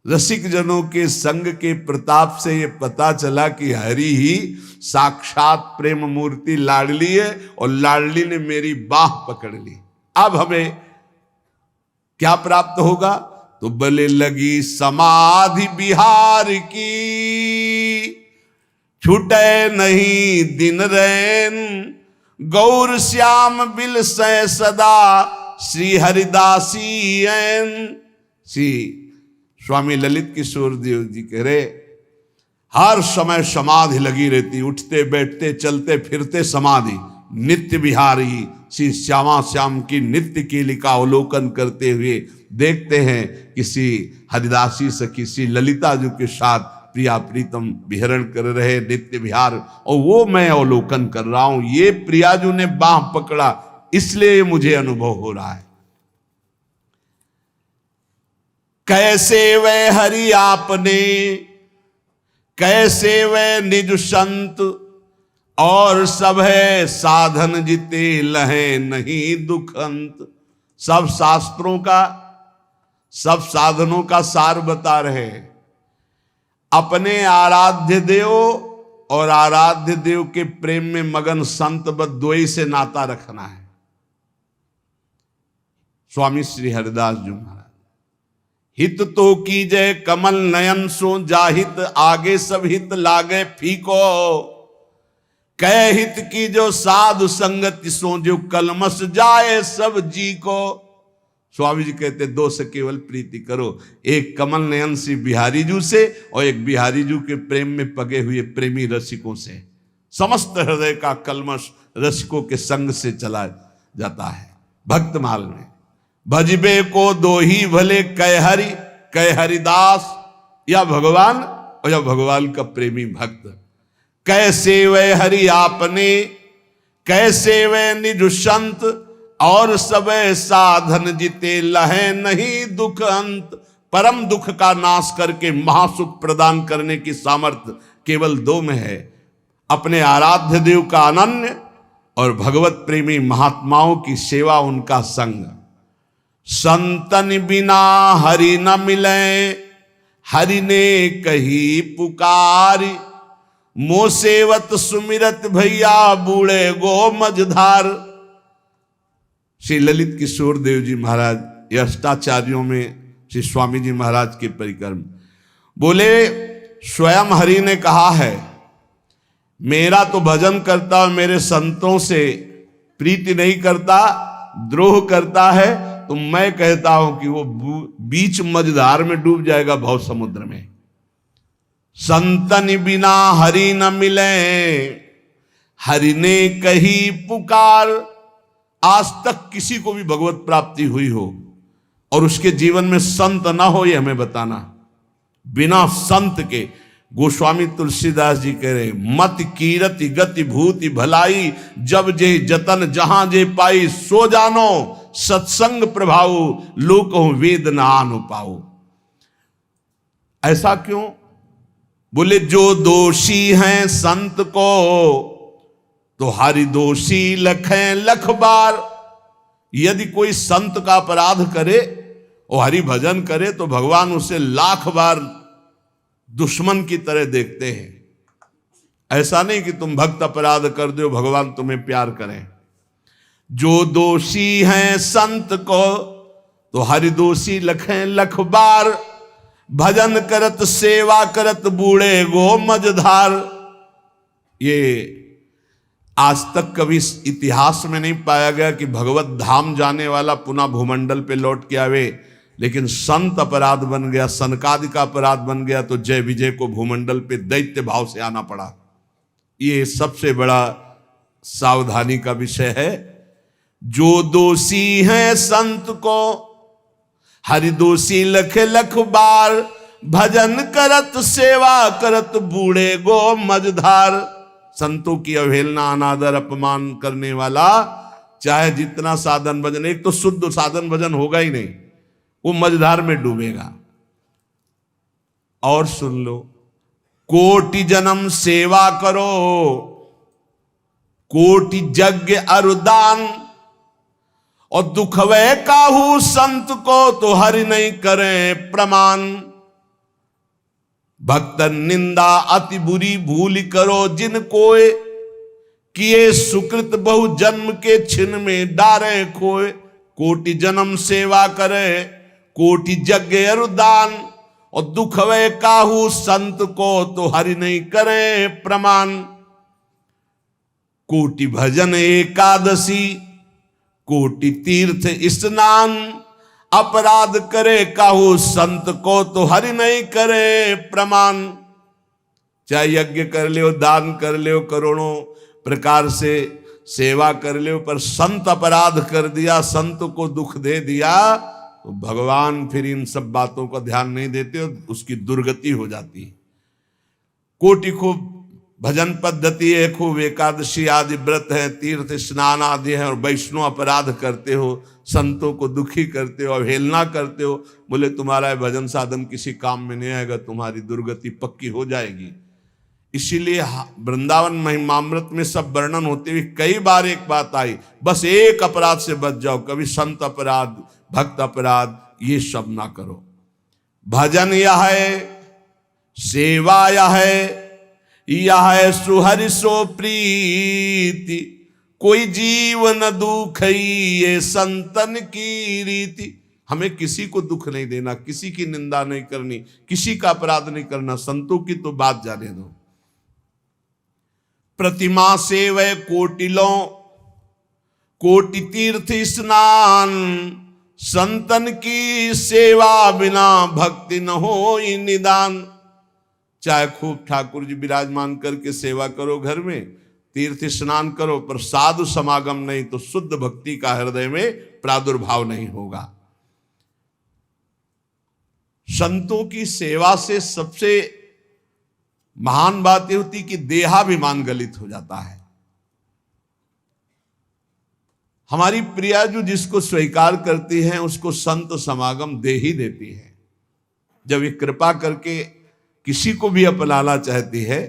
रसिक जनों के संग के प्रताप से ये पता चला कि हरि ही साक्षात प्रेम मूर्ति लाडली है, और लाडली ने मेरी बाह पकड़ ली। अब हमें क्या प्राप्त होगा? तो बले लगी समाधि बिहार की, छूटे नहीं दिन रैन। गौर श्याम बिल से सदा, श्री हरिदासी ऐन। श्री स्वामी ललित किशोर देव जी कह रहे, हर समय समाधि लगी रहती, उठते बैठते चलते फिरते समाधि। नित्य बिहारी श्री श्यामा श्याम की नित्य कीली का अवलोकन करते हुए देखते हैं किसी हरिदासी सखी श्री ललिता जी के साथ प्रिया प्रीतम विहरण कर रहे नित्य विहार, और वो मैं अवलोकन कर रहा हूं। ये प्रियाजू ने बाह पकड़ा, इसलिए मुझे अनुभव हो रहा है। कैसे वह हरि आपने, कैसे वह निज संत, और सब है साधन जिते लहे नहीं दुख अंत। सब शास्त्रों का, सब साधनों का सार बता रहे। अपने आराध्य देव और आराध्य देव के प्रेम में मगन संत बद्वई से नाता रखना है। स्वामी श्री हरिदास जी महाराज, हित तो कीजय कमल नयन सो, जाहित आगे सब हित लागे फीको। कह हित की जो साधु संगति सो, जो कलमस जाए सब जी को। स्वामी जी कहते दो से केवल प्रीति करो, एक कमल नयन श्री बिहारी जू से और एक बिहारी जू के प्रेम में पगे हुए प्रेमी रसिकों से। समस्त हृदय का कलमश रसिकों के संग से चला जाता है। भक्तमाल में भजबे को दो ही भले, कह हरि कह हरिदास, या भगवान और या भगवान का प्रेमी भक्त। कैसे वह हरि आपने, कैसे वह निज संत, और सब साधन जिते लहे नहीं दुख अंत। परम दुख का नाश करके महासुख प्रदान करने की सामर्थ्य केवल दो में है, अपने आराध्य देव का अनन्य और भगवत प्रेमी महात्माओं की सेवा, उनका संग। संतन बिना हरि न मिले, हरि ने कही पुकारी। मो सेवत सुमिरत भैया, बूढ़े गो मझधार। श्री ललित किशोर देव जी महाराज अष्टाचार्यों में श्री स्वामी जी महाराज के परिक्रम बोले, स्वयं हरि ने कहा है, मेरा तो भजन करता और मेरे संतों से प्रीति नहीं करता, द्रोह करता है, तो मैं कहता हूं कि वो बीच मझधार में डूब जाएगा, भव समुद्र में। संतन बिना हरि न मिले, हरि ने कही पुकार। आज तक किसी को भी भगवत प्राप्ति हुई हो और उसके जीवन में संत ना हो, ये हमें बताना। बिना संत के, गोस्वामी तुलसीदास जी कह रहे, मत कीरति गति भूति भलाई, जब जे जतन जहां जे पाई। सो जानो सत्संग प्रभाव, लोको वेद न आन पाओ। ऐसा क्यों? बोले जो दोषी हैं संत को, तो हरि दोषी लखें लख बार। यदि कोई संत का अपराध करे और हरि भजन करे तो भगवान उसे लाख बार दुश्मन की तरह देखते हैं। ऐसा नहीं कि तुम भक्त अपराध कर दो भगवान तुम्हें प्यार करें। जो दोषी हैं संत को तो हरि दोषी लखें लख बार, भजन करत सेवा करत बूढ़े गो मझधार। ये आज तक कभी इतिहास में नहीं पाया गया कि भगवत धाम जाने वाला पुनः भूमंडल पे लौट के आवे, लेकिन संत अपराध बन गया, सनकादि का अपराध बन गया तो जय विजय को भूमंडल पे दैत्य भाव से आना पड़ा। ये सबसे बड़ा सावधानी का विषय है। जो दोषी हैं संत को हरि दोषी लख लख बार, भजन करत सेवा करत बूढ़े गो मझधार। संतों की अवहेलना अनादर अपमान करने वाला चाहे जितना साधन भजन, एक तो शुद्ध साधन भजन होगा ही नहीं, वो मझधार में डूबेगा। और सुन लो, कोटि जन्म सेवा करो कोटि यज्ञ अरुदान, और दुख वे काहू संत को तो हरि नहीं करें प्रमाण। भक्त निंदा अति बुरी भूल करो जिन कोय, किए सुकृत बहु जन्म के छिन में डारे खोए। कोटि जन्म सेवा करे कोटि यज्ञ अरुदान, और दुख वे काहू संत को तो हरि नहीं करे प्रमाण। कोटि भजन एकादशी कोटि तीर्थ स्नान, अपराध करे काहू संत को तो हरि नहीं करे प्रमाण। चाहे यज्ञ कर ले, दान कर ले, करोड़ों प्रकार से सेवा कर ले, पर संत अपराध कर दिया, संत को दुख दे दिया, तो भगवान फिर इन सब बातों का ध्यान नहीं देते और उसकी दुर्गति हो जाती है। कोटि खूब भजन पद्धति है, खूब एकादशी आदि व्रत है, तीर्थ स्नान आदि है, और वैष्णव अपराध करते हो, संतों को दुखी करते हो, अवहेलना करते हो, बोले तुम्हारा भजन साधन किसी काम में नहीं आएगा, तुम्हारी दुर्गति पक्की हो जाएगी। इसीलिए वृंदावन महिमामृत में सब वर्णन होते हुए कई बार एक बात आई, बस एक अपराध से बच जाओ, कभी संत अपराध भक्त अपराध ये सब ना करो। भजन यह है, सेवा यह है सुहरि सो प्रीति, कोई जीव न दुख ये संतन की रीति। हमें किसी को दुख नहीं देना, किसी की निंदा नहीं करनी, किसी का अपराध नहीं करना, संतों की तो बात जाने दो। प्रतिमा सेवय कोटिलों कोटि तीर्थ स्नान, संतन की सेवा बिना भक्ति न हो निदान। चाहे खूब ठाकुर जी विराजमान करके सेवा करो, घर में तीर्थ स्नान करो, पर साधु समागम नहीं तो शुद्ध भक्ति का हृदय में प्रादुर्भाव नहीं होगा। संतों की सेवा से सबसे महान बात यह होती कि देहाभिमान गलित हो जाता है। हमारी प्रिया जो जिसको स्वीकार करती है उसको संत समागम दे ही देती है। जब ये कृपा करके किसी को भी अपनाना चाहती है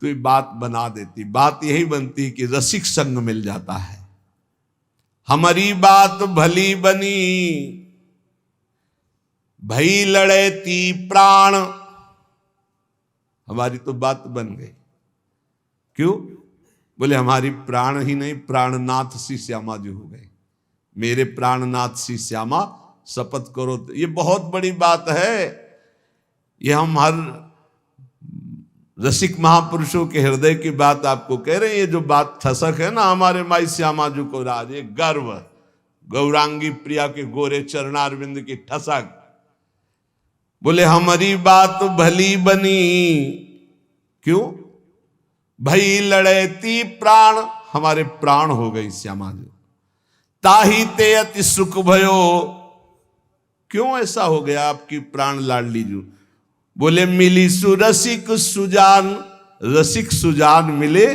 तो ये बात बना देती। बात यही बनती कि रसिक संग मिल जाता है। हमारी बात भली बनी भई लड़ेती प्राण, हमारी तो बात बन गई। क्यों? बोले हमारी प्राण ही नहीं प्राणनाथ सी श्यामा जी हो गए। मेरे प्राणनाथ सी श्यामा शपथ करो। तो ये बहुत बड़ी बात है। ये हम हर रसिक महापुरुषों के हृदय की बात आपको कह रहे हैं। ये जो बात ठसक है ना हमारे माई श्यामा जी को राज, ये गर्व, गौरांगी प्रिया के गोरे चरणारविंद की ठसक। बोले हमारी बात भली बनी, क्यों? भई लड़ेती प्राण, हमारे प्राण हो गई श्यामा जी। ताही ते अति सुख भयो, क्यों ऐसा हो गया आपकी प्राण लाडली जू? बोले मिली सुरसिक सुजान, रसिक सुजान मिले,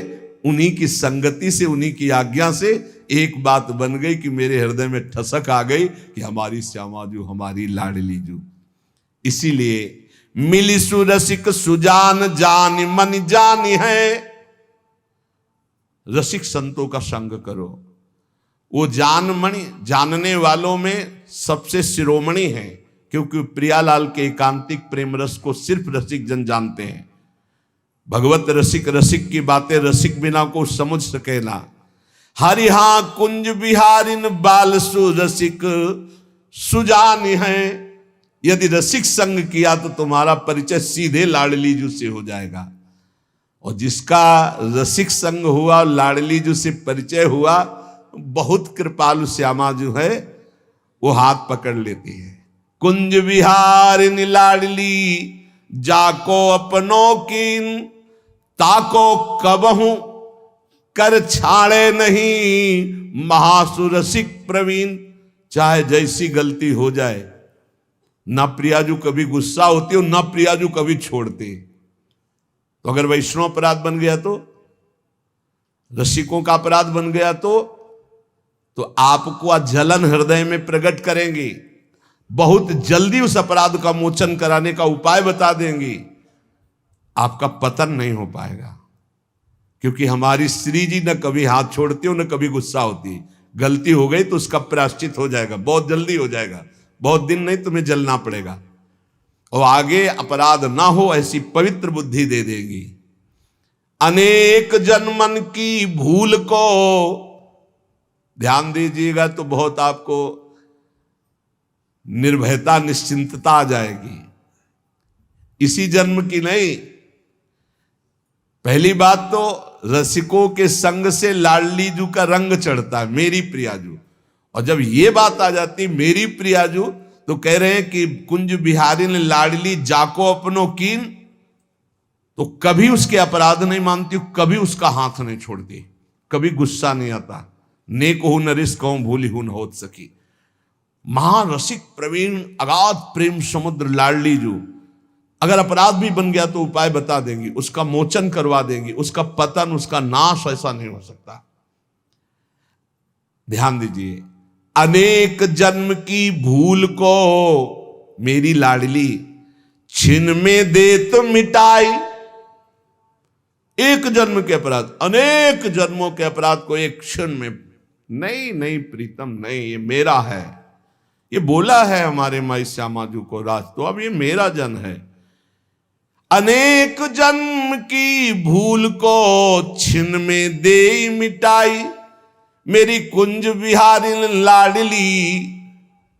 उन्हीं की संगति से, उन्हीं की आज्ञा से एक बात बन गई कि मेरे हृदय में ठसक आ गई कि हमारी श्यामा जू, हमारी लाडली जू। इसीलिए मिली सुरसिक सुजान जान मन जानी है। रसिक संतों का संग करो। वो जान मणि, जानने वालों में सबसे शिरोमणि हैं, क्योंकि प्रियालाल के एकांतिक प्रेम रस को सिर्फ रसिक जन जानते हैं। भगवत रसिक रसिक की बातें रसिक बिना को समझ सके ना। हरिहा कुंज बिहारिन बाल सु रसिक सुजान है। यदि रसिक संग किया तो तुम्हारा परिचय सीधे लाडली जू से हो जाएगा। और जिसका रसिक संग हुआ, लाडली जू से परिचय हुआ, बहुत कृपालु श्यामा जो है वो हाथ पकड़ लेती है। कुंज बिहारिन लाडली जाको अपनों कीन, ताको कबहू कर छाड़े नहीं, महासुरसिक प्रवीण। चाहे जैसी गलती हो जाए, ना प्रियाजू कभी गुस्सा होती और ना प्रियाजू कभी छोड़ती। तो अगर वैष्णव अपराध बन गया तो, रसिकों का अपराध बन गया तो आपको जलन हृदय में प्रकट करेंगी, बहुत जल्दी उस अपराध का मोचन कराने का उपाय बता देंगी। आपका पतन नहीं हो पाएगा, क्योंकि हमारी श्री जी न कभी हाथ छोड़ती हो न कभी गुस्सा होती। गलती हो गई तो उसका प्रायश्चित हो जाएगा, बहुत जल्दी हो जाएगा, बहुत दिन नहीं तुम्हें जलना पड़ेगा, और आगे अपराध ना हो ऐसी पवित्र बुद्धि दे देगी। अनेक जन्मन की भूल को ध्यान दीजिएगा तो बहुत आपको निर्भयता निश्चिंतता आ जाएगी। इसी जन्म की नहीं, पहली बात तो रसिकों के संग से लाडली जू का रंग चढ़ता है, मेरी प्रियाजू। और जब ये बात आ जाती मेरी प्रियाजू, तो कह रहे हैं कि कुंज बिहारी ने लाडली जाको अपनों कीन, तो कभी उसके अपराध नहीं मानती, कभी उसका हाथ नहीं छोड़ती, कभी गुस्सा नहीं आता। नेक हो नरिस कहूं भूली हूं न होत सकी। महारसिक प्रवीण अगाध प्रेम समुद्र लाडली जू अगर अपराध भी बन गया तो उपाय बता देंगी, उसका मोचन करवा देंगी, उसका पतन, उसका नाश ऐसा नहीं हो सकता। ध्यान दीजिए, अनेक जन्म की भूल को मेरी लाडली छिन में दे तो मिटाई। एक जन्म के अपराध, अनेक जन्मों के अपराध को एक क्षण में, नहीं नहीं प्रीतम नहीं, ये मेरा है, ये बोला है हमारे माई श्यामा जी को राज, तो अब ये मेरा जन है। अनेक जन्म की भूल को छिन में दे मिटाई, मेरी कुंज बिहारी लाडली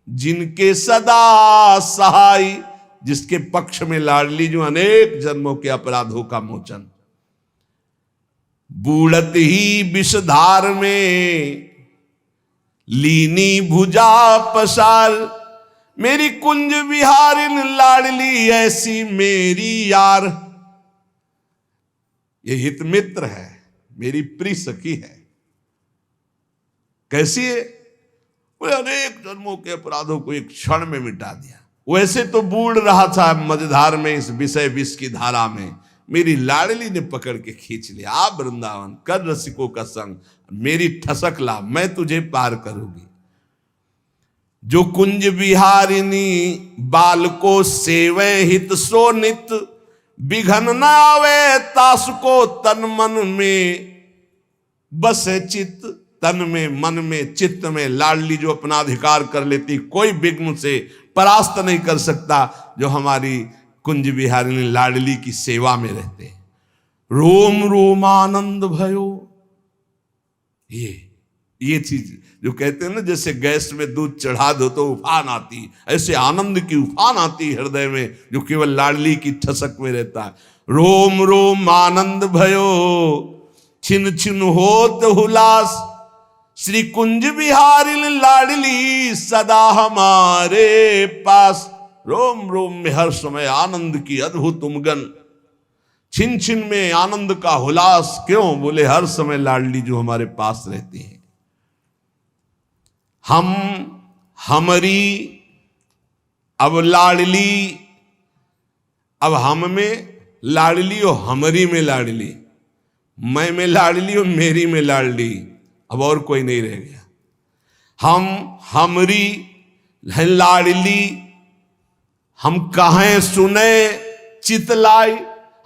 जिनके सदा सहाय। जिसके पक्ष में लाडली जो अनेक जन्मों के अपराधों का मोचन। बूढ़त ही विषधार में लीनी भुजा पसार, मेरी कुंज बिहारिन लाडली ऐसी मेरी यार। ये हित मित्र है, मेरी प्रिय सखी है। कैसी है? वो अनेक जन्मों के अपराधों को एक क्षण में मिटा दिया। वैसे तो बूढ़ रहा था मझधार में, इस विषय विष की धारा में, मेरी लाडली ने पकड़ के खींच लिया। आ वृंदावन कर रसिकों का संग, मेरी ठसक ला, मैं तुझे पार करूंगी। जो कुंज बिहारिनी बाल को सेवे हित सो नित, बिघन न आवे तास को तन मन में बसे चित। तन में, मन में, चित्त में लाडली जो अपना अधिकार कर लेती, कोई विघ्न से परास्त नहीं कर सकता जो हमारी कुंज बिहारिनी लाडली की सेवा में रहते। रोम रोम आनंद भयो, ये चीज जो कहते हैं ना, जैसे गैस में दूध चढ़ा दो तो उफान आती, ऐसे आनंद की उफान आती हृदय में जो केवल लाडली की ठसक में रहता है। रोम रोम आनंद भयो छिन छिन होत हुलास, श्री कुंज बिहारी लाडली सदा हमारे पास। रोम रोम में हर समय आनंद की अद्भुत उमगन, छिन छिन में आनंद का हुलास। क्यों? बोले हर समय लाडली जो हमारे पास रहती है। हम हमारी, अब लाडली, अब हम में लाडली और हमारी में लाडली, मैं में लाडली और मेरी में लाडली, अब और कोई नहीं रह गया। हम हमारी लाडली, हम कहें सुने चितलाई।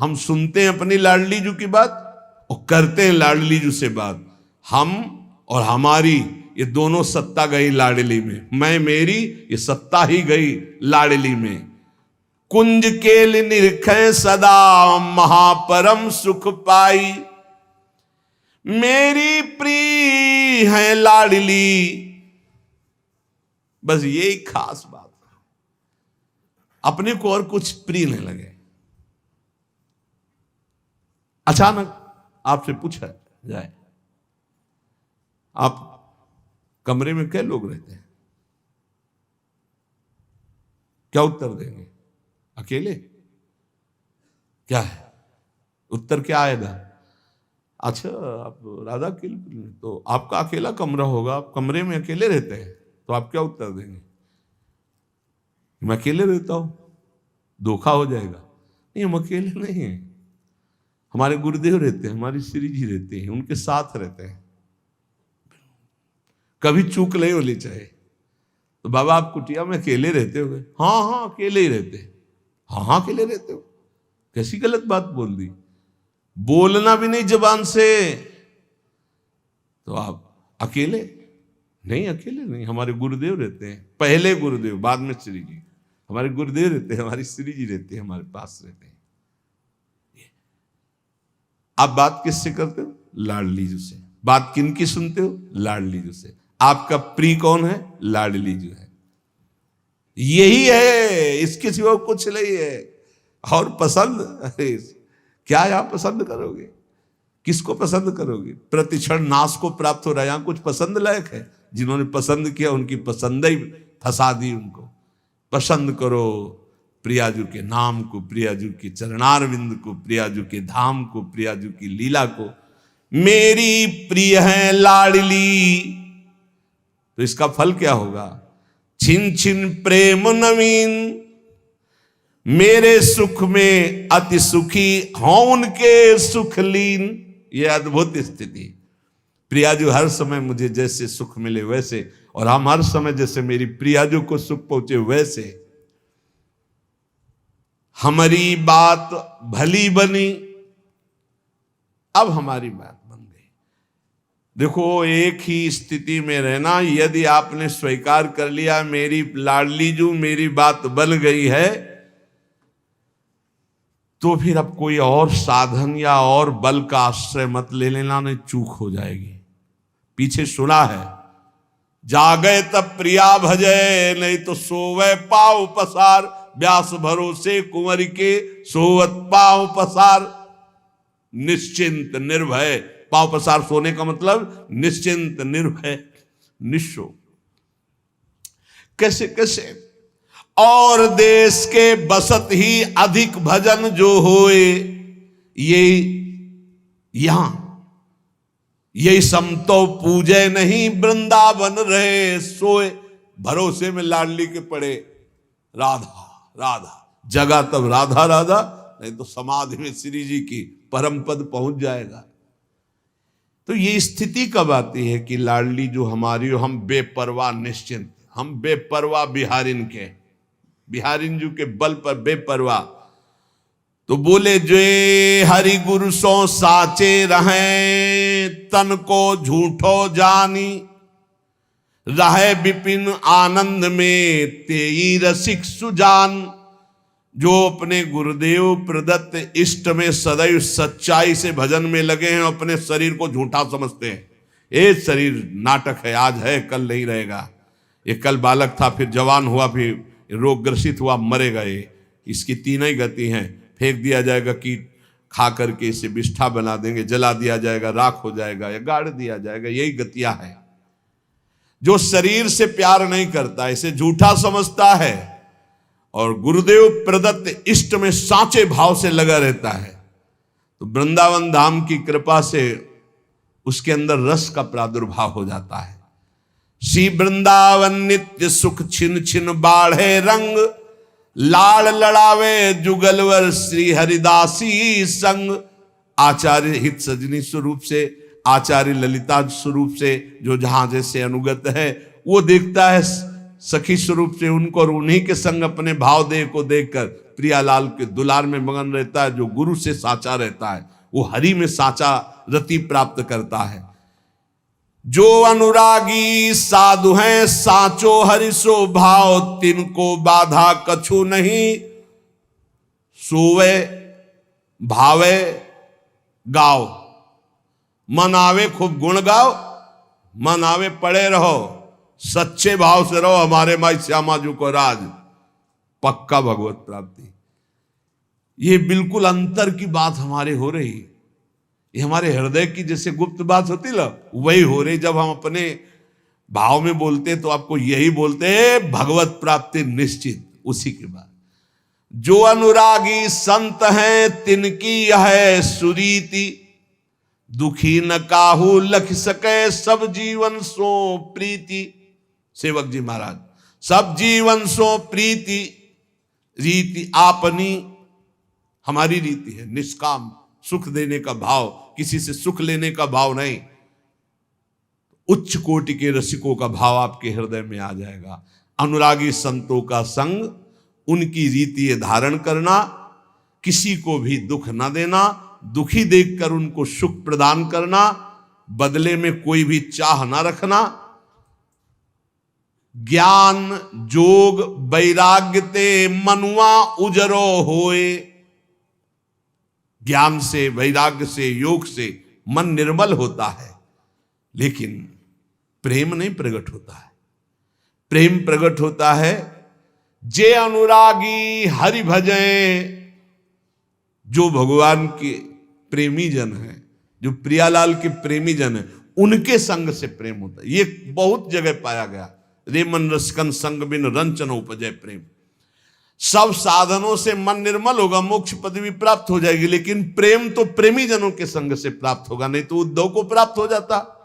हम सुनते हैं अपनी लाडली जू की बात और करते हैं लाडली जू से बात। हम और हमारी ये दोनों सत्ता गई लाडली में, मैं मेरी, ये सत्ता ही गई लाडली में। कुंज केल निरखै सदा महापरम सुख पाई, मेरी प्रिय है लाडली। बस यही खास बात है, अपने को और कुछ प्रिय नहीं लगे। अचानक आपसे पूछा जाए, आप कमरे में क्या लोग रहते हैं, क्या उत्तर देंगे? अकेले? क्या है उत्तर, क्या आएगा? अच्छा, आप राधा के, तो आपका अकेला कमरा होगा, आप कमरे में अकेले रहते हैं, तो आप क्या उत्तर देंगे? मैं अकेले रहता हूं, धोखा हो जाएगा। नहीं, हम अकेले नहीं हैं, हमारे गुरुदेव रहते हैं, हमारी श्री जी रहते हैं, उनके साथ रहते हैं, कभी चूक नहीं होनी चाहिए। तो बाबा आप कुटिया में अकेले रहते हो? हाँ हाँ अकेले ही रहते। हाँ हाँ अकेले रहते हो, कैसी गलत बात बोल दी, बोलना भी नहीं जबान से, तो आप अकेले? नहीं अकेले नहीं, हमारे गुरुदेव रहते हैं, पहले गुरुदेव बाद में श्री जी। हमारे गुरुदेव रहते हैं, हमारी श्री जी रहते हैं, हमारे पास रहते हैं। आप बात किससे करते हो? लाडली जी से। बात किनकी सुनते हो? लाडली जी से। आपका प्रिय कौन है? लाडली जी है। यही है, इसके सिवा कुछ नहीं है। और पसंद, अरे क्या आप पसंद करोगे? किसको पसंद करोगे? प्रतिक्षण नाश को प्राप्त हो रहा है, यहां कुछ पसंद लायक है? जिन्होंने पसंद किया उनकी पसंद ही फंसा दी उनको। पसंद करो प्रियाजू के नाम को, प्रियाजू के चरणारविंद को, प्रियाजू के धाम को, प्रियाजू की लीला को। मेरी प्रिय है लाडली, तो इसका फल क्या होगा? छिन छिन प्रेम नवीन, मेरे सुख में अति सुखी हों उनके सुख लीन। ये अद्भुत स्थिति। प्रियाजू हर समय मुझे जैसे सुख मिले वैसे, और हम हर समय जैसे मेरी प्रियाजू को सुख पहुंचे वैसे। हमारी बात भली बनी, अब हमारी बात बन गई। देखो, एक ही स्थिति में रहना, यदि आपने स्वीकार कर लिया मेरी लाडली जू मेरी बात बन गई है, तो फिर अब कोई और साधन या और बल का आश्रय मत ले लेना, नहीं चूक हो जाएगी। पीछे सुना है, जागे तब प्रिया भजे, नहीं तो सोवे पाव पसार। व्यास भरोसे कुंवर के, सोवत पाव पसार। निश्चिंत निर्भय, पाव पसार सोने का मतलब निश्चिंत निर्भय निश्चो। कैसे कैसे? और देश के बसत ही अधिक भजन जो होए, ये यहां यही समतो पूजे नहीं, वृंदावन रहे सोए। भरोसे में लाडली के पड़े, राधा राधा, जगा तब राधा राधा, नहीं तो समाधि में श्री जी की परम पद पहुंच जाएगा। तो ये स्थिति कब आती है कि लाडली जो हमारी हो, हम बेपरवाह निश्चिंत, हम बेपरवाह बिहारिन के, बिहारिन जी के बल पर बेपरवाह। तो बोले जो हरि गुरु सो साचे रहे, तन को झूठो जानी। रहे विपिन आनंद में, तेई रसिक सुजान। जो अपने गुरुदेव प्रदत्त इष्ट में सदैव सच्चाई से भजन में लगे हैं, अपने शरीर को झूठा समझते हैं। ये शरीर नाटक है, आज है कल नहीं रहेगा। ये कल बालक था, फिर जवान हुआ, फिर रोग ग्रसित हुआ, मरेगा। ये इसकी तीन ही गति हैं, फेंक दिया जाएगा, कीट खा करके इसे बिष्ठा बना देंगे, जला दिया जाएगा, राख हो जाएगा, या गाड़ दिया जाएगा। यही गतियां हैं। जो शरीर से प्यार नहीं करता, इसे झूठा समझता है, और गुरुदेव प्रदत्त इष्ट में साचे भाव से लगा रहता है, तो वृंदावन धाम की कृपा से उसके अंदर रस का प्रादुर्भाव हो जाता है। श्री वृंदावन नित्य सुख छिन छिन बाढ़े रंग। लाड़ लड़ावे जुगलवर श्री हरिदासी संग। आचार्य हित सजनी स्वरूप से, आचार्य ललिता स्वरूप से जो जहां जैसे अनुगत है, वो देखता है सखी स्वरूप से उनको, और उन्हीं के संग अपने भाव देह को देखकर प्रियालाल के दुलार में मगन रहता है। जो गुरु से साचा रहता है, वो हरि में साचा रति प्राप्त करता है। जो अनुरागी साधु हैं साचो हरिसो भाव, तिनको बाधा कछु नहीं, सोवे भावे गाओ। मन आवे खूब गुण गाओ, मन आवे पड़े रहो, सच्चे भाव से रहो। हमारे माई श्यामा जी को राज, पक्का भगवत प्राप्ति। ये बिल्कुल अंतर की बात हमारे हो रही, ये हमारे हृदय की जैसे गुप्त बात होती ना, वही हो रही। जब हम अपने भाव में बोलते तो आपको यही बोलते हैं, भगवत प्राप्ति निश्चित। उसी के बाद जो अनुरागी संत हैं तिनकी यह सुरीति, दुखी न काहू लख सके सब जीवन सो प्रीति। सेवक जी महाराज, सब जीवन सो प्रीति, रीति आपनी हमारी रीति है, निष्काम सुख देने का भाव, किसी से सुख लेने का भाव नहीं। उच्च कोटि के रसिकों का भाव आपके हृदय में आ जाएगा। अनुरागी संतों का संग, उनकी रीति धारण करना, किसी को भी दुख न देना, दुखी देखकर उनको सुख प्रदान करना, बदले में कोई भी चाह न रखना। ज्ञान जोग वैराग्य ते मनुआ उजरो होए, ज्ञान से वैराग्य से योग से मन निर्मल होता है, लेकिन प्रेम नहीं प्रकट होता है। प्रेम प्रकट होता है जे अनुरागी हरि भजे, जो भगवान के प्रेमी जन हैं, जो प्रियालाल के प्रेमी जन हैं, उनके संग से प्रेम होता है। ये बहुत जगह पाया गया। रे मन रसकन संग बिन रंचन उपजय प्रेम। सब साधनों से मन निर्मल होगा, मोक्ष पदवी प्राप्त हो जाएगी, लेकिन प्रेम तो प्रेमी जनों के संग से प्राप्त होगा, नहीं तो उद्धव को प्राप्त हो जाता।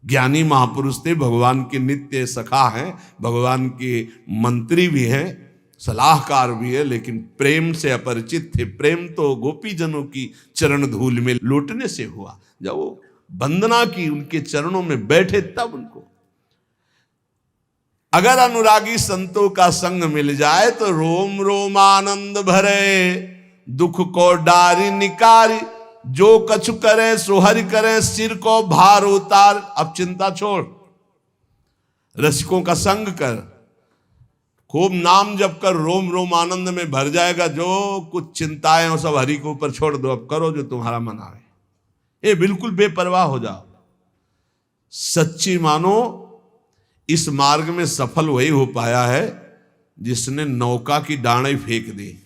ज्ञानी महापुरुष थे, भगवान के नित्य सखा हैं, भगवान के मंत्री भी हैं, सलाहकार भी है, लेकिन प्रेम से अपरिचित थे। प्रेम तो गोपी जनों की चरण धूल में लौटने से हुआ, जब वो वंदना की, उनके चरणों में बैठे तब उनको। अगर अनुरागी संतों का संग मिल जाए तो रोम रोम आनंद भरे, दुख को डारी निकारी, जो कछु करे सो हरि करे, सिर को भार उतार। अब चिंता छोड़, रसिकों का संग कर, खूब नाम जप कर, रोम रोम आनंद में भर जाएगा। जो कुछ चिंताएं हो सब हरि के ऊपर छोड़ दो, अब करो जो तुम्हारा मन आवे। ये बिल्कुल बेपरवाह हो जाओ, सच्ची मानो। इस मार्ग में सफल वही हो पाया है जिसने नौका की डांडें फेंक दी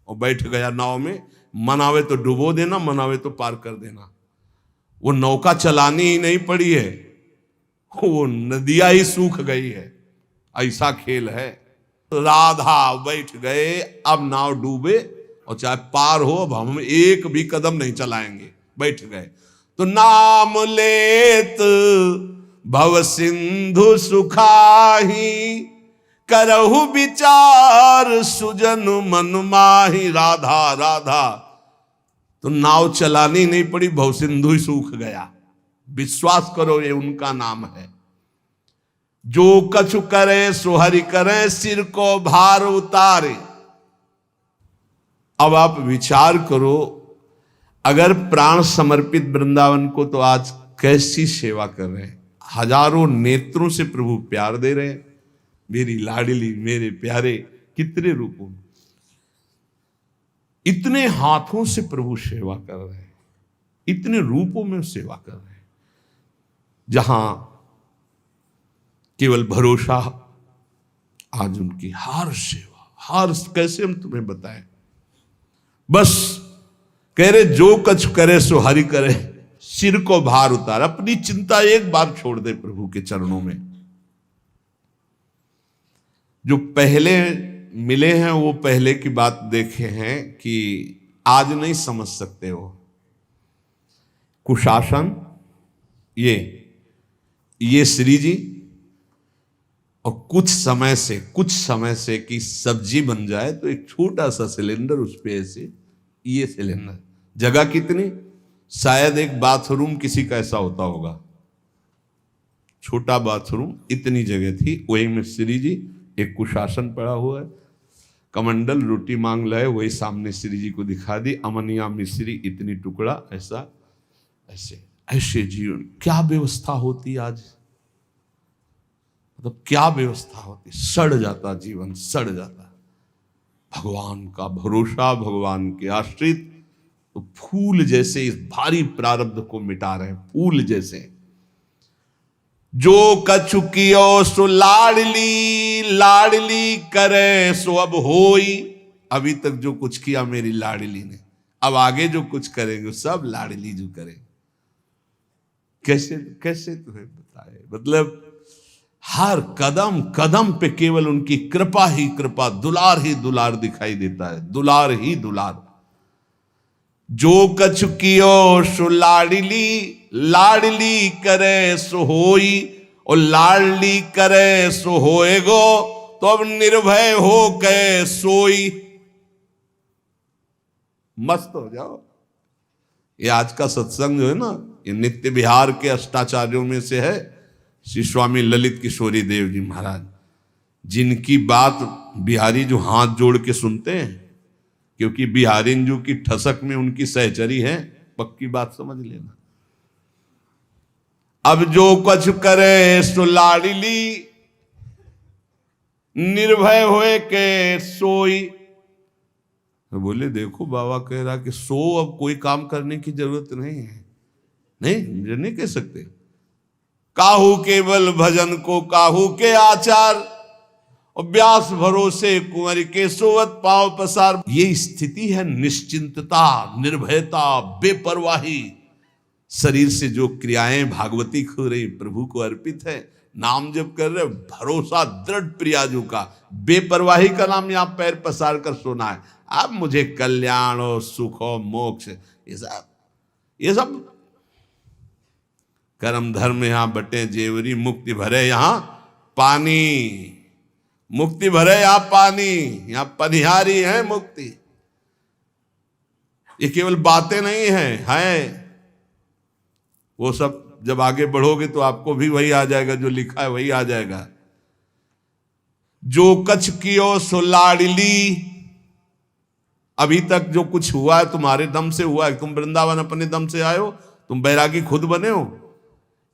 और बैठ गया नाव में। मन आवे तो डुबो देना, मन आवे तो पार कर देना। वो नौका चलानी ही नहीं पड़ी है, वो नदियां ही सूख गई है। ऐसा खेल है। राधा बैठ गए, अब नाव डूबे और चाहे पार हो, अब हम एक भी कदम नहीं चलाएंगे। बैठ गए तो नाम लेत भव सिंधु सुखाही, करहु विचार सुजन मन माही। राधा राधा, तो नाव चलानी नहीं पड़ी, भव सिंधु ही सूख गया। विश्वास करो, ये उनका नाम है। जो कछु करे सो हरि करे, सिर को भार उतारे। अब आप विचार करो, अगर प्राण समर्पित वृंदावन को, तो आज कैसी सेवा कर रहे हैं। हजारों नेत्रों से प्रभु प्यार दे रहे हैं। मेरी लाडली, मेरे प्यारे, कितने रूपों में, इतने हाथों से प्रभु सेवा कर रहे हैं, इतने रूपों में सेवा कर रहे हैं। जहां केवल भरोसा, आज उनकी हर सेवा, हर, कैसे हम तुम्हें बताएं। बस कह रहे जो कछ करे सो हरि करे, सिर को भार उतार। अपनी चिंता एक बार छोड़ दे प्रभु के चरणों में। जो पहले मिले हैं वो पहले की बात देखे हैं कि आज नहीं समझ सकते हो। कुशासन, ये श्री जी, और कुछ समय से कि सब्जी बन जाए तो एक छोटा सा सिलेंडर, उस पे ऐसे ये सिलेंडर, जगह कितनी, शायद एक बाथरूम किसी का ऐसा होता होगा, छोटा बाथरूम, इतनी जगह थी, वही में श्री जी, एक कुशासन पड़ा हुआ है, कमंडल, रोटी मांग लाए, वही सामने श्री जी को दिखा दी, अमनिया मिश्री इतनी टुकड़ा, ऐसा ऐसे। ऐसे जीवन क्या व्यवस्था होती आज, मतलब क्या व्यवस्था होती, सड़ जाता जीवन, सड़ जाता। भगवान का भरोसा, भगवान के आश्रित तो फूल जैसे इस भारी प्रारब्ध को मिटा रहे हैं, फूल जैसे। जो कछु कियो सो लाडली, लाडली करे सो अब होई। अभी तक जो कुछ किया मेरी लाडली ने, अब आगे जो कुछ करेंगे सब लाडली जो करेंगे। कैसे कैसे तुम्हें बताए, मतलब हर कदम कदम पे केवल उनकी कृपा ही कृपा, दुलार ही दुलार दिखाई देता है, दुलार ही दुलार। जो कछु कियो सो लाडली, लाडली करे सो होई, और लाडली करे सो होएगो, तो अब निर्भय हो के सोई। मस्त हो जाओ। ये आज का सत्संग जो है ना, ये नित्य बिहार के अष्टाचार्यों में से है श्री स्वामी ललित किशोरी देव जी महाराज, जिनकी बात बिहारी जो हाथ जोड़ के सुनते हैं, क्योंकि बिहारिन जो की ठसक में उनकी सहचरी है, पक्की बात समझ लेना। अब जो कुछ करे सो लाडली, निर्भय होए के सोई। बोले देखो बाबा कह रहा कि सो, अब कोई काम करने की जरूरत नहीं है। नहीं कह सकते। काहू केवल भजन को काहू के आचार, और व्यास भरोसे कुंवर के सोवत पांव पसार। ये स्थिति है निश्चिंतता, निर्भयता, बेपरवाही। शरीर से जो क्रियाएं भागवती हो रही प्रभु को अर्पित है, नाम जप कर रहे, भरोसा दृढ़ प्रियाजू का, बेपरवाही का नाम यहां पैर पसार कर सोना है। अब मुझे कल्याण हो, सुख हो, मोक्ष, ये सब कर्म धर्म यहां बटे जेवरी, मुक्ति भरे यहां पानी, मुक्ति भरे यहां पानी, यहां पनिहारी है मुक्ति। ये केवल बातें नहीं है। वो सब जब आगे बढ़ोगे तो आपको भी वही आ जाएगा, जो लिखा है वही आ जाएगा। जो कछ कियो सो लाडली, अभी तक जो कुछ हुआ है तुम्हारे दम से हुआ है। तुम वृंदावन अपने दम से आए हो, तुम बैरागी खुद बने हो।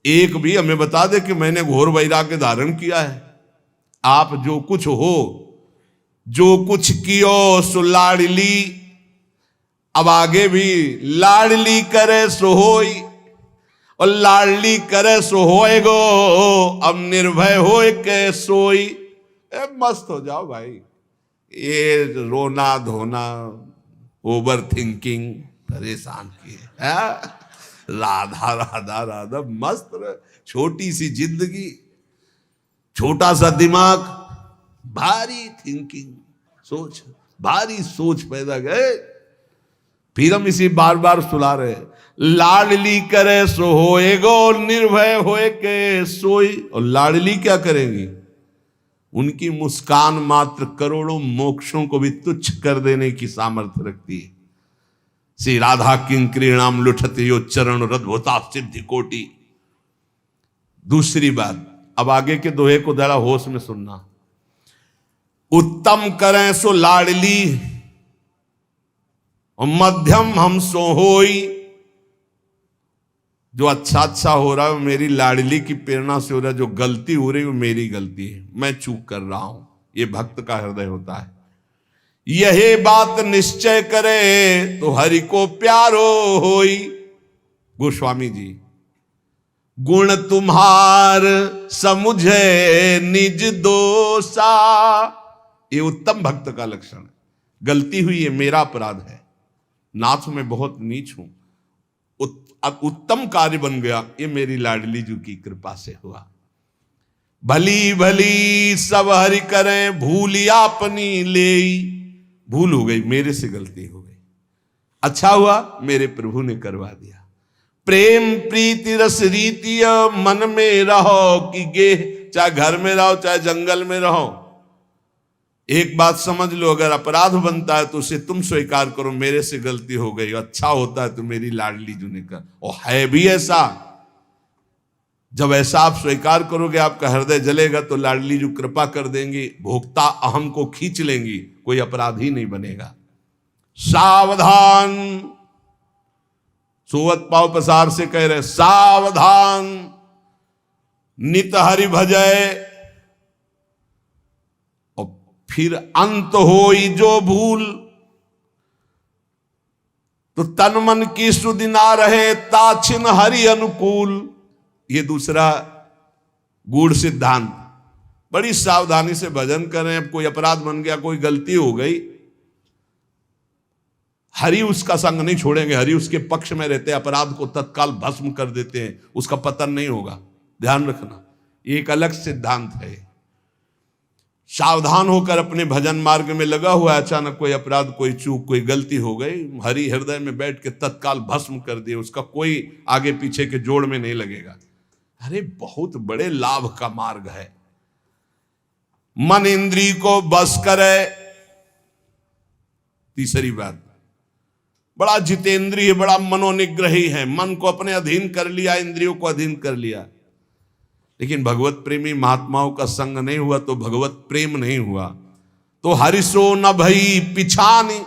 एक भी हमें बता दे कि मैंने घोर वैराग्य धारण किया है। आप जो कुछ हो, जो कुछ कियो सो लाडली, अब आगे भी लाडली करे सो होई, और लाडली करे सो होएगो, अब निर्भय होए के सोई। मस्त हो जाओ भाई। ये रोना धोना, ओवर थिंकिंग परेशान किए। राधा राधा राधा, मस्त रहे। छोटी सी जिंदगी, छोटा सा दिमाग, भारी थिंकिंग, सोच, भारी सोच पैदा गए। फिर हम इसी बार बार सुला रहे, लाडली करे सो होएगो, निर्भय होए के सोई। और लाडली क्या करेंगी? उनकी मुस्कान मात्र करोड़ों मोक्षों को भी तुच्छ कर देने की सामर्थ्य रखती है। श्री राधा किंक्रीणाम लुठते यो चरण रद्भुता सिद्धि कोटि। दूसरी बात, अब आगे के दोहे को जरा होश में सुनना। उत्तम करें सो लाडली, और मध्यम हम सो होई। जो अच्छा हो रहा है वो मेरी लाडली की प्रेरणा से हो रहा है, जो गलती हो रही है वो मेरी गलती है, मैं चूक कर रहा हूं। ये भक्त का हृदय होता है। यही बात निश्चय करे तो हरि को प्यारो होई। गोस्वामी जी, गुण तुम्हार समुझे निज दोषा, ये उत्तम भक्त का लक्षण है। गलती हुई है, मेरा अपराध है, नाथ में बहुत नीच हूं, अब उत्तम कार्य बन गया, ये मेरी लाडली जी की कृपा से हुआ। भली भली सब हरि करें, भूलिया अपनी लेई। भूल हो गई, मेरे से गलती हो गई, अच्छा हुआ मेरे प्रभु ने करवा दिया। प्रेम प्रीति रस रीति मन में रहो कि गे, चाहे घर में रहो चाहे जंगल में रहो। एक बात समझ लो, अगर अपराध बनता है तो उसे तुम स्वीकार करो, मेरे से गलती हो गई। अच्छा होता है तो मेरी लाडली जी ने कर, और है भी ऐसा। जब ऐसा आप स्वीकार करोगे, आपका हृदय जलेगा, तो लाडली जी कृपा कर देंगी, भोक्ता अहम को खींच लेंगी, कोई अपराधी नहीं बनेगा। सावधान सोवत पाव पसार से कह रहे सावधान नित हरि भजय, और फिर अंत होई जो भूल, तो तन मन की सुधि ना रहे ताछिन हरि अनुकूल। ये दूसरा गूढ़ सिद्धांत। बड़ी सावधानी से भजन करें। अब कोई अपराध बन गया, कोई गलती हो गई, हरि उसका संग नहीं छोड़ेंगे, हरि उसके पक्ष में रहते हैं, अपराध को तत्काल भस्म कर देते हैं, उसका पतन नहीं होगा। ध्यान रखना, ये एक अलग सिद्धांत है। सावधान होकर अपने भजन मार्ग में लगा हुआ, अचानक कोई अपराध, कोई चूक, कोई गलती हो गई, हरि हृदय में बैठ के तत्काल भस्म कर दिए, उसका कोई आगे पीछे के जोड़ में नहीं लगेगा। अरे बहुत बड़े लाभ का मार्ग है। मन इंद्री को बस करे, तीसरी बात, बड़ा जितेंद्रिय, बड़ा मनोनिग्रही है, मन को अपने अधीन कर लिया, इंद्रियों को अधीन कर लिया। लेकिन भगवत प्रेमी महात्माओं का संग नहीं हुआ तो भगवत प्रेम नहीं हुआ। तो हरिसो न भई पिछानी,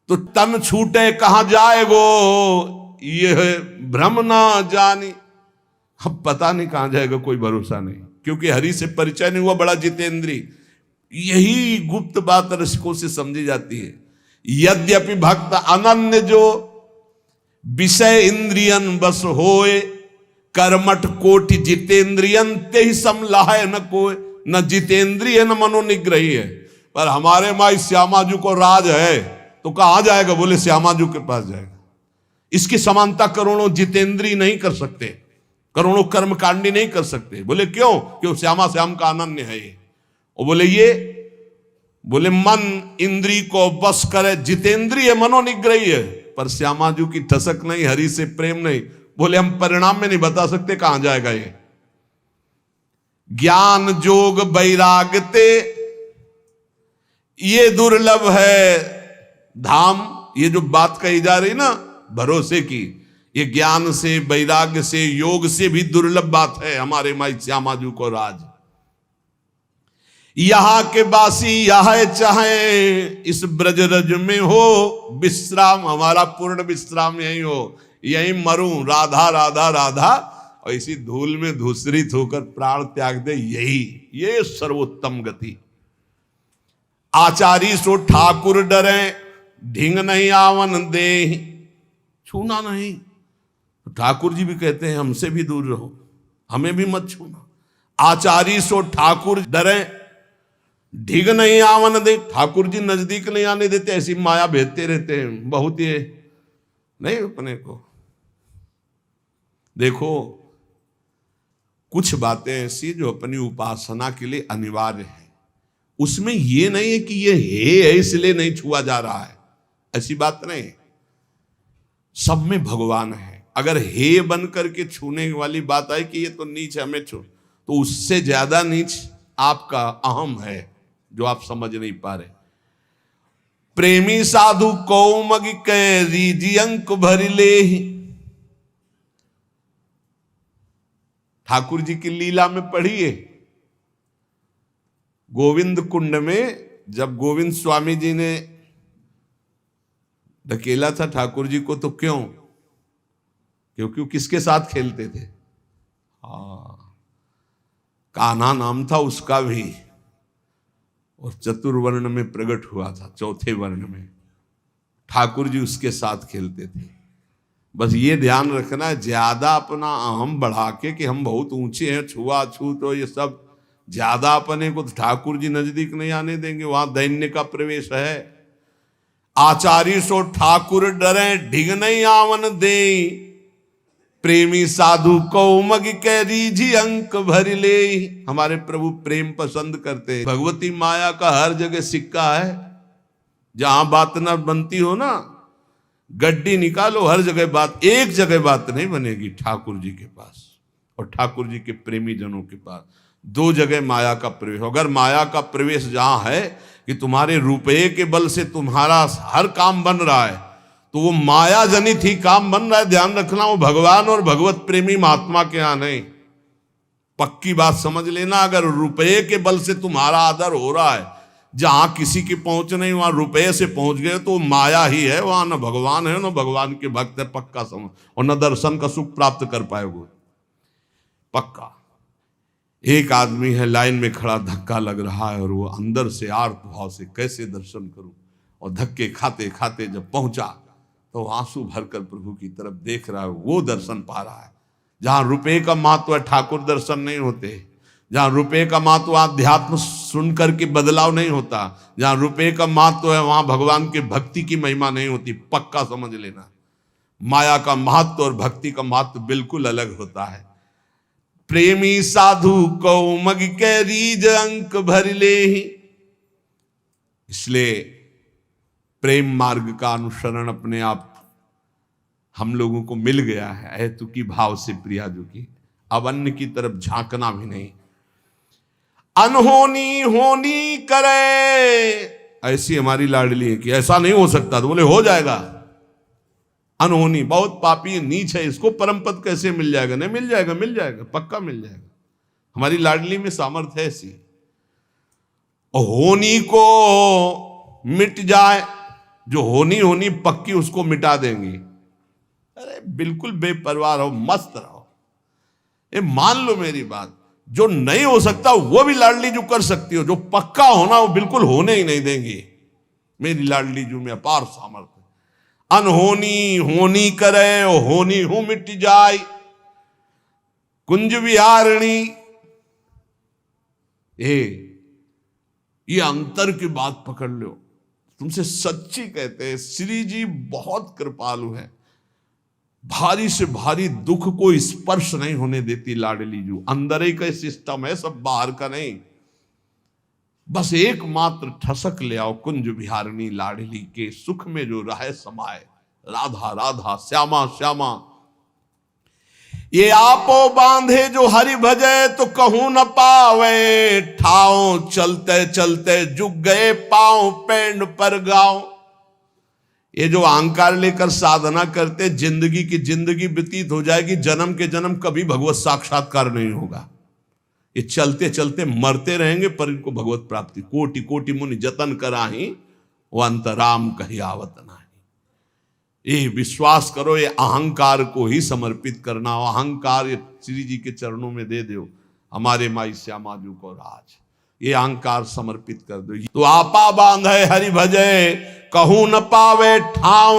तो तन छूटे कहां जाएगो, यह भ्रम ना जानी। अब पता नहीं कहां जाएगा, कोई भरोसा नहीं, क्योंकि हरि से परिचय नहीं हुआ, बड़ा जितेंद्री। यही गुप्त बात रसिकों से समझी जाती है। यद्यपि भक्त अनन्य जो विषय इंद्रियन बस होए, कर्मठ कोटि जितेंद्रियन ते ही समलाहे न कोय। न जितेंद्रिय न मनोनिग्रही है। पर हमारे माई श्यामाजू को राज है, तो कहां जाएगा, बोले श्यामाजू के पास जाएगा। इसकी समानता करोड़ों जितेंद्री नहीं कर सकते, करोड़ों कर्मकांडी नहीं कर सकते। बोले क्यों? क्यों? श्यामा श्याम का अनन्य है ये। और बोले ये, बोले मन इंद्री को बस करे, जितेंद्रिय मनोनिग्रही है, पर श्यामाजू की ठसक नहीं, हरि से प्रेम नहीं। बोले हम परिणाम में नहीं बता सकते कहां जाएगा ये। ज्ञान जोग वैरागते ये दुर्लभ है धाम। ये जो बात कही जा रही ना भरोसे की, ये ज्ञान से, वैराग्य से, योग से भी दुर्लभ बात है हमारे माई श्यामाजू को राज। यहां के बासी यह चाहे इस ब्रज रज में हो विश्राम, हमारा पूर्ण विश्राम यही हो, यही मरूं राधा राधा राधा, और इसी धूल में धूसरित होकर प्राण त्याग दे, यही ये सर्वोत्तम गति। आचारी सो ठाकुर डरे, ढिंग नहीं आवन दे, छूना नहीं। ठाकुर जी भी कहते हैं हमसे भी दूर रहो, हमें भी मत छूना। आचारी सो ठाकुर डरे, ढिग नहीं आवन दे। ठाकुर जी नजदीक नहीं आने देते, ऐसी माया भेजते रहते हैं बहुत, ये नहीं अपने को। देखो कुछ बातें ऐसी जो अपनी उपासना के लिए अनिवार्य है, उसमें ये नहीं है कि ये है इसलिए नहीं छुआ जा रहा है, ऐसी बात नहीं। सब में भगवान है। अगर हे बन करके छूने वाली बात आई कि ये तो नीच है हमें छू, तो उससे ज्यादा नीच आपका अहम है जो आप समझ नहीं पा रहे। प्रेमी साधु कौमग के रीजी अंक भर ले। ठाकुर जी की लीला में पढ़िए, गोविंद कुंड में जब गोविंद स्वामी जी ने ढकेला था ठाकुर जी को, तो क्यों? क्योंकि किसके साथ खेलते थे? कान्हा नाम था उसका भी, और चतुर्वर्ण में प्रकट हुआ था, चौथे वर्ण में ठाकुर जी उसके साथ खेलते थे। बस ये ध्यान रखना है, ज्यादा अपना अहम बढ़ा के कि हम बहुत ऊंचे हैं, छुआ छूत तो ये सब ज्यादा अपने को, तो ठाकुर जी नजदीक नहीं आने देंगे, वहां दैन्य का प्रवेश है। आचार्य सो ठाकुर डरे, ढिग नहीं आवन दे, प्रेमी साधु कौमग के रीझी अंक भर ले। हमारे प्रभु प्रेम पसंद करते हैं। भगवती माया का हर जगह सिक्का है, जहां बात ना बनती हो ना, गड्डी निकालो, हर जगह बात, एक जगह बात नहीं बनेगी, ठाकुर जी के पास और ठाकुर जी के प्रेमी जनों के पास। दो जगह माया का प्रवेश। अगर माया का प्रवेश जहां है कि तुम्हारे रुपये के बल से तुम्हारा हर काम बन रहा है, तो वो माया जनित ही काम बन रहा है। ध्यान रखना, वो भगवान और भगवत प्रेमी महात्मा के यहां नहीं। पक्की बात समझ लेना, अगर रुपये के बल से तुम्हारा आदर हो रहा है, जहां किसी की पहुंच नहीं वहां रुपये से पहुंच गए तो माया ही है, वहां न भगवान है न भगवान के भक्त है, पक्का समझ, और न दर्शन का सुख प्राप्त कर पाएगो, पक्का। एक आदमी है लाइन में खड़ा, धक्का लग रहा है और वो अंदर से आर्त भाव से कैसे दर्शन करूं, और धक्के खाते खाते जब पहुंचा तो आंसू भरकर प्रभु की तरफ देख रहा है, वो दर्शन पा रहा है। जहां रुपए का महत्व है ठाकुर दर्शन नहीं होते, जहां रुपए का महत्व अध्यात्म सुनकर के बदलाव नहीं होता, जहां रुपए का महत्व है वहां भगवान की भक्ति की महिमा नहीं होती, पक्का समझ लेना। माया का महत्व और भक्ति का महत्व बिल्कुल अलग होता है। प्रेमी साधु को मग के रीज अंक भर ले ही, इसलिए प्रेम मार्ग का अनुसरण अपने आप हम लोगों को मिल गया है हेतु की भाव से प्रिया जो की, अब अन्य की तरफ झांकना भी नहीं। अनहोनी होनी करे, ऐसी हमारी लाडली है कि ऐसा नहीं हो सकता, तो बोले हो जाएगा। अनहोनी बहुत पापी नीच है, इसको परम पद कैसे मिल जाएगा? नहीं मिल जाएगा, मिल जाएगा, पक्का मिल जाएगा। हमारी लाडली में सामर्थ्य है ऐसी। होनी को मिट जाए, जो होनी होनी पक्की उसको मिटा देंगी। अरे बिल्कुल बेपरवाह रहो, मस्त रहो। ये मान लो मेरी बात, जो नहीं हो सकता वो भी लाडली जो कर सकती हो, जो पक्का होना वो बिल्कुल होने ही नहीं देंगी। मेरी लाडली जो में अपार सामर्थ्य। अनहोनी होनी करे, होनी हो मिट जाए, कुंज विहारिणी। ये अंतर की बात पकड़ लो, तुमसे सच्ची कहते हैं, श्री जी बहुत कृपालु है। भारी से भारी दुख को स्पर्श नहीं होने देती लाडली जू। अंदर ही का सिस्टम है, सब बाहर का नहीं। बस एकमात्र ठसक ले आओ कुंज विहारिणी लाडली के सुख में जो रहे समाये। राधा राधा श्यामा श्यामा, ये आपो बांधे जो हरि भजे तो कहूं न पावे। ठाओ चलते चलते जुग गए पांव पेंड पर गाओ। ये जो अहंकार लेकर साधना करते, जिंदगी की जिंदगी व्यतीत हो जाएगी, जन्म के जन्म कभी भगवत साक्षात्कार नहीं होगा। ये चलते चलते मरते रहेंगे पर इनको भगवत प्राप्ति। कोटि कोटि मुनि जतन कराही, वो अंतराम कही आवत नाही। ये विश्वास करो, ये अहंकार को ही समर्पित करना। अहंकार ये श्री जी के चरणों में दे दो, हमारे माई श्यामा जी को राज। ये अहंकार समर्पित कर दो। तो आपा बांधे हरि भजे कहूं न पावे ठाव।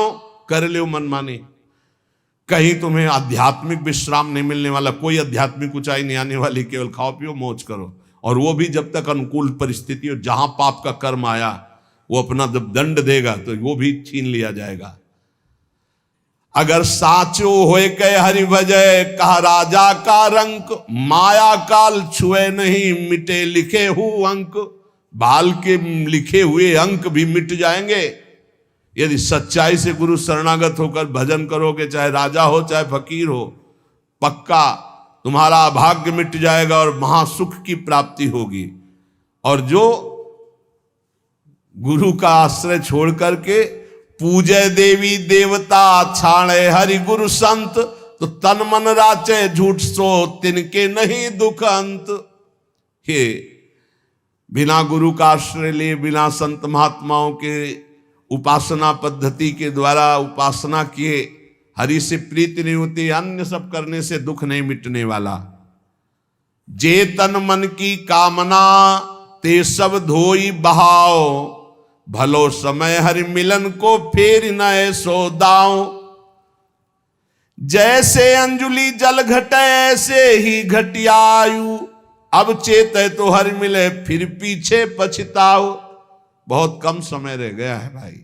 कर लो मनमानी, कहीं तुम्हें आध्यात्मिक विश्राम नहीं मिलने वाला, कोई आध्यात्मिक ऊंचाई नहीं आने वाली। केवल खाओ पियो मौज करो, और वो भी जब तक अनुकूल परिस्थिति हो। जहां पाप का कर्म आया वो अपना जब दंड देगा तो वो भी छीन लिया जाएगा। अगर साचो होए कह हरि भजय, कहा राजा का रंक। माया काल छुए नहीं, मिटे लिखे हु अंक। बाल के लिखे हुए अंक भी मिट जाएंगे यदि सच्चाई से गुरु शरणागत होकर भजन करोगे। चाहे राजा हो चाहे फकीर हो, पक्का तुम्हारा अभाग्य मिट जाएगा और महासुख की प्राप्ति होगी। और जो गुरु का आश्रय छोड़ करके पूजे देवी देवता, छाणे हरि गुरु संत। तो तन मन राचे झूठ सो, तिनके नहीं दुख अंत। हे बिना गुरु का आश्रय लिए, बिना संत महात्माओं के उपासना पद्धति के द्वारा उपासना किए हरि से प्रीति नहीं होती। अन्य सब करने से दुख नहीं मिटने वाला। जे तन मन की कामना, ते सब धोई बहाओ। भलो समय हरि मिलन को फेर नए सो दाओ। जैसे अंजुलि जल घटे, ऐसे ही घटियायु। अब चेते तो हरि मिले, फिर पीछे पछताओ। बहुत कम समय रह गया है भाई।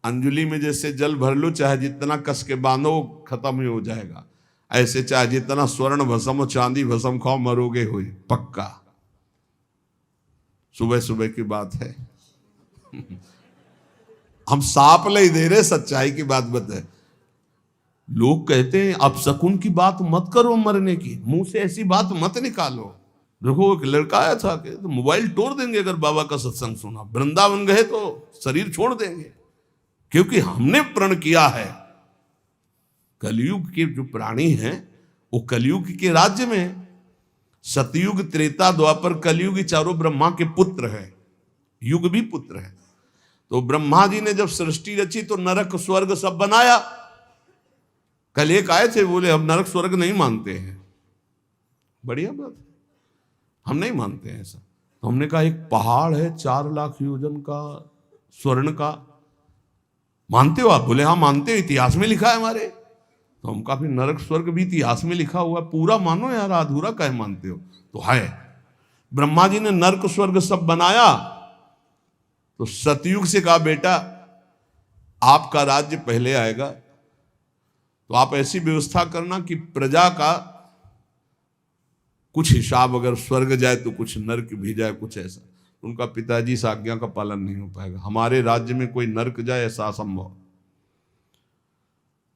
अंजुलि में जैसे जल भर लो, चाहे जितना कस के बांधो खत्म ही हो जाएगा। ऐसे चाहे जितना स्वर्ण भस्म चांदी भस्म खाओ, मरोगे हुए पक्का। सुबह सुबह की बात है। हम साप नहीं दे रहे, सच्चाई की बात बताए। लोग कहते हैं अब शकुन की बात मत करो, मरने की मुंह से ऐसी बात मत निकालो। देखो एक लड़का आया था कि तो मोबाइल तोड़ देंगे अगर बाबा का सत्संग सुना। वृंदावन गए तो शरीर छोड़ देंगे, क्योंकि हमने प्रण किया है। कलयुग के जो प्राणी हैं वो कलयुग के राज्य में, सतयुग त्रेता द्वापर कलयुग चारों ब्रह्मा के पुत्र हैं। युग भी पुत्र है। तो ब्रह्मा जी ने जब सृष्टि रची तो नरक स्वर्ग सब बनाया। कल एक आए थे, बोले हम नरक स्वर्ग नहीं मानते हैं। बढ़िया बात, हम नहीं मानते हैं ऐसा। तो हमने कहा एक पहाड़ है 4 लाख योजन का स्वर्ण का, मानते हो आप? बोले हाँ मानते हो, इतिहास में लिखा है हमारे। तो हम कहा फिर नरक स्वर्ग भी इतिहास में लिखा हुआ, पूरा मानो यार, अधूरा काहे मानते हो? तो है, ब्रह्मा जी ने नरक स्वर्ग सब बनाया। तो सतयुग से कहा बेटा आपका राज्य पहले आएगा, तो आप ऐसी व्यवस्था करना कि प्रजा का कुछ हिसाब, अगर स्वर्ग जाए तो कुछ नरक भी जाए, कुछ ऐसा। उनका पिताजी इस आज्ञा का पालन नहीं हो पाएगा, हमारे राज्य में कोई नरक जाए ऐसा असंभव।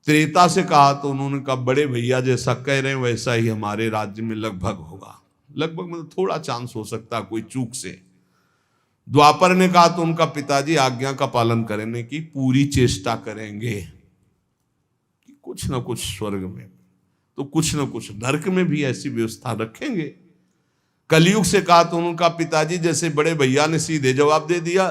त्रेता से कहा तो उन्होंने कहा बड़े भैया जैसा कह रहे हैं वैसा ही हमारे राज्य में लगभग होगा। लगभग मतलब थोड़ा चांस हो सकता है कोई चूक से। द्वापर ने कहा तो उनका पिताजी आज्ञा का पालन करने की पूरी चेष्टा करेंगे कि कुछ ना कुछ स्वर्ग में तो कुछ ना कुछ नरक में भी ऐसी व्यवस्था रखेंगे। कलयुग से कहा तो उनका पिताजी जैसे बड़े भैया ने सीधे जवाब दे दिया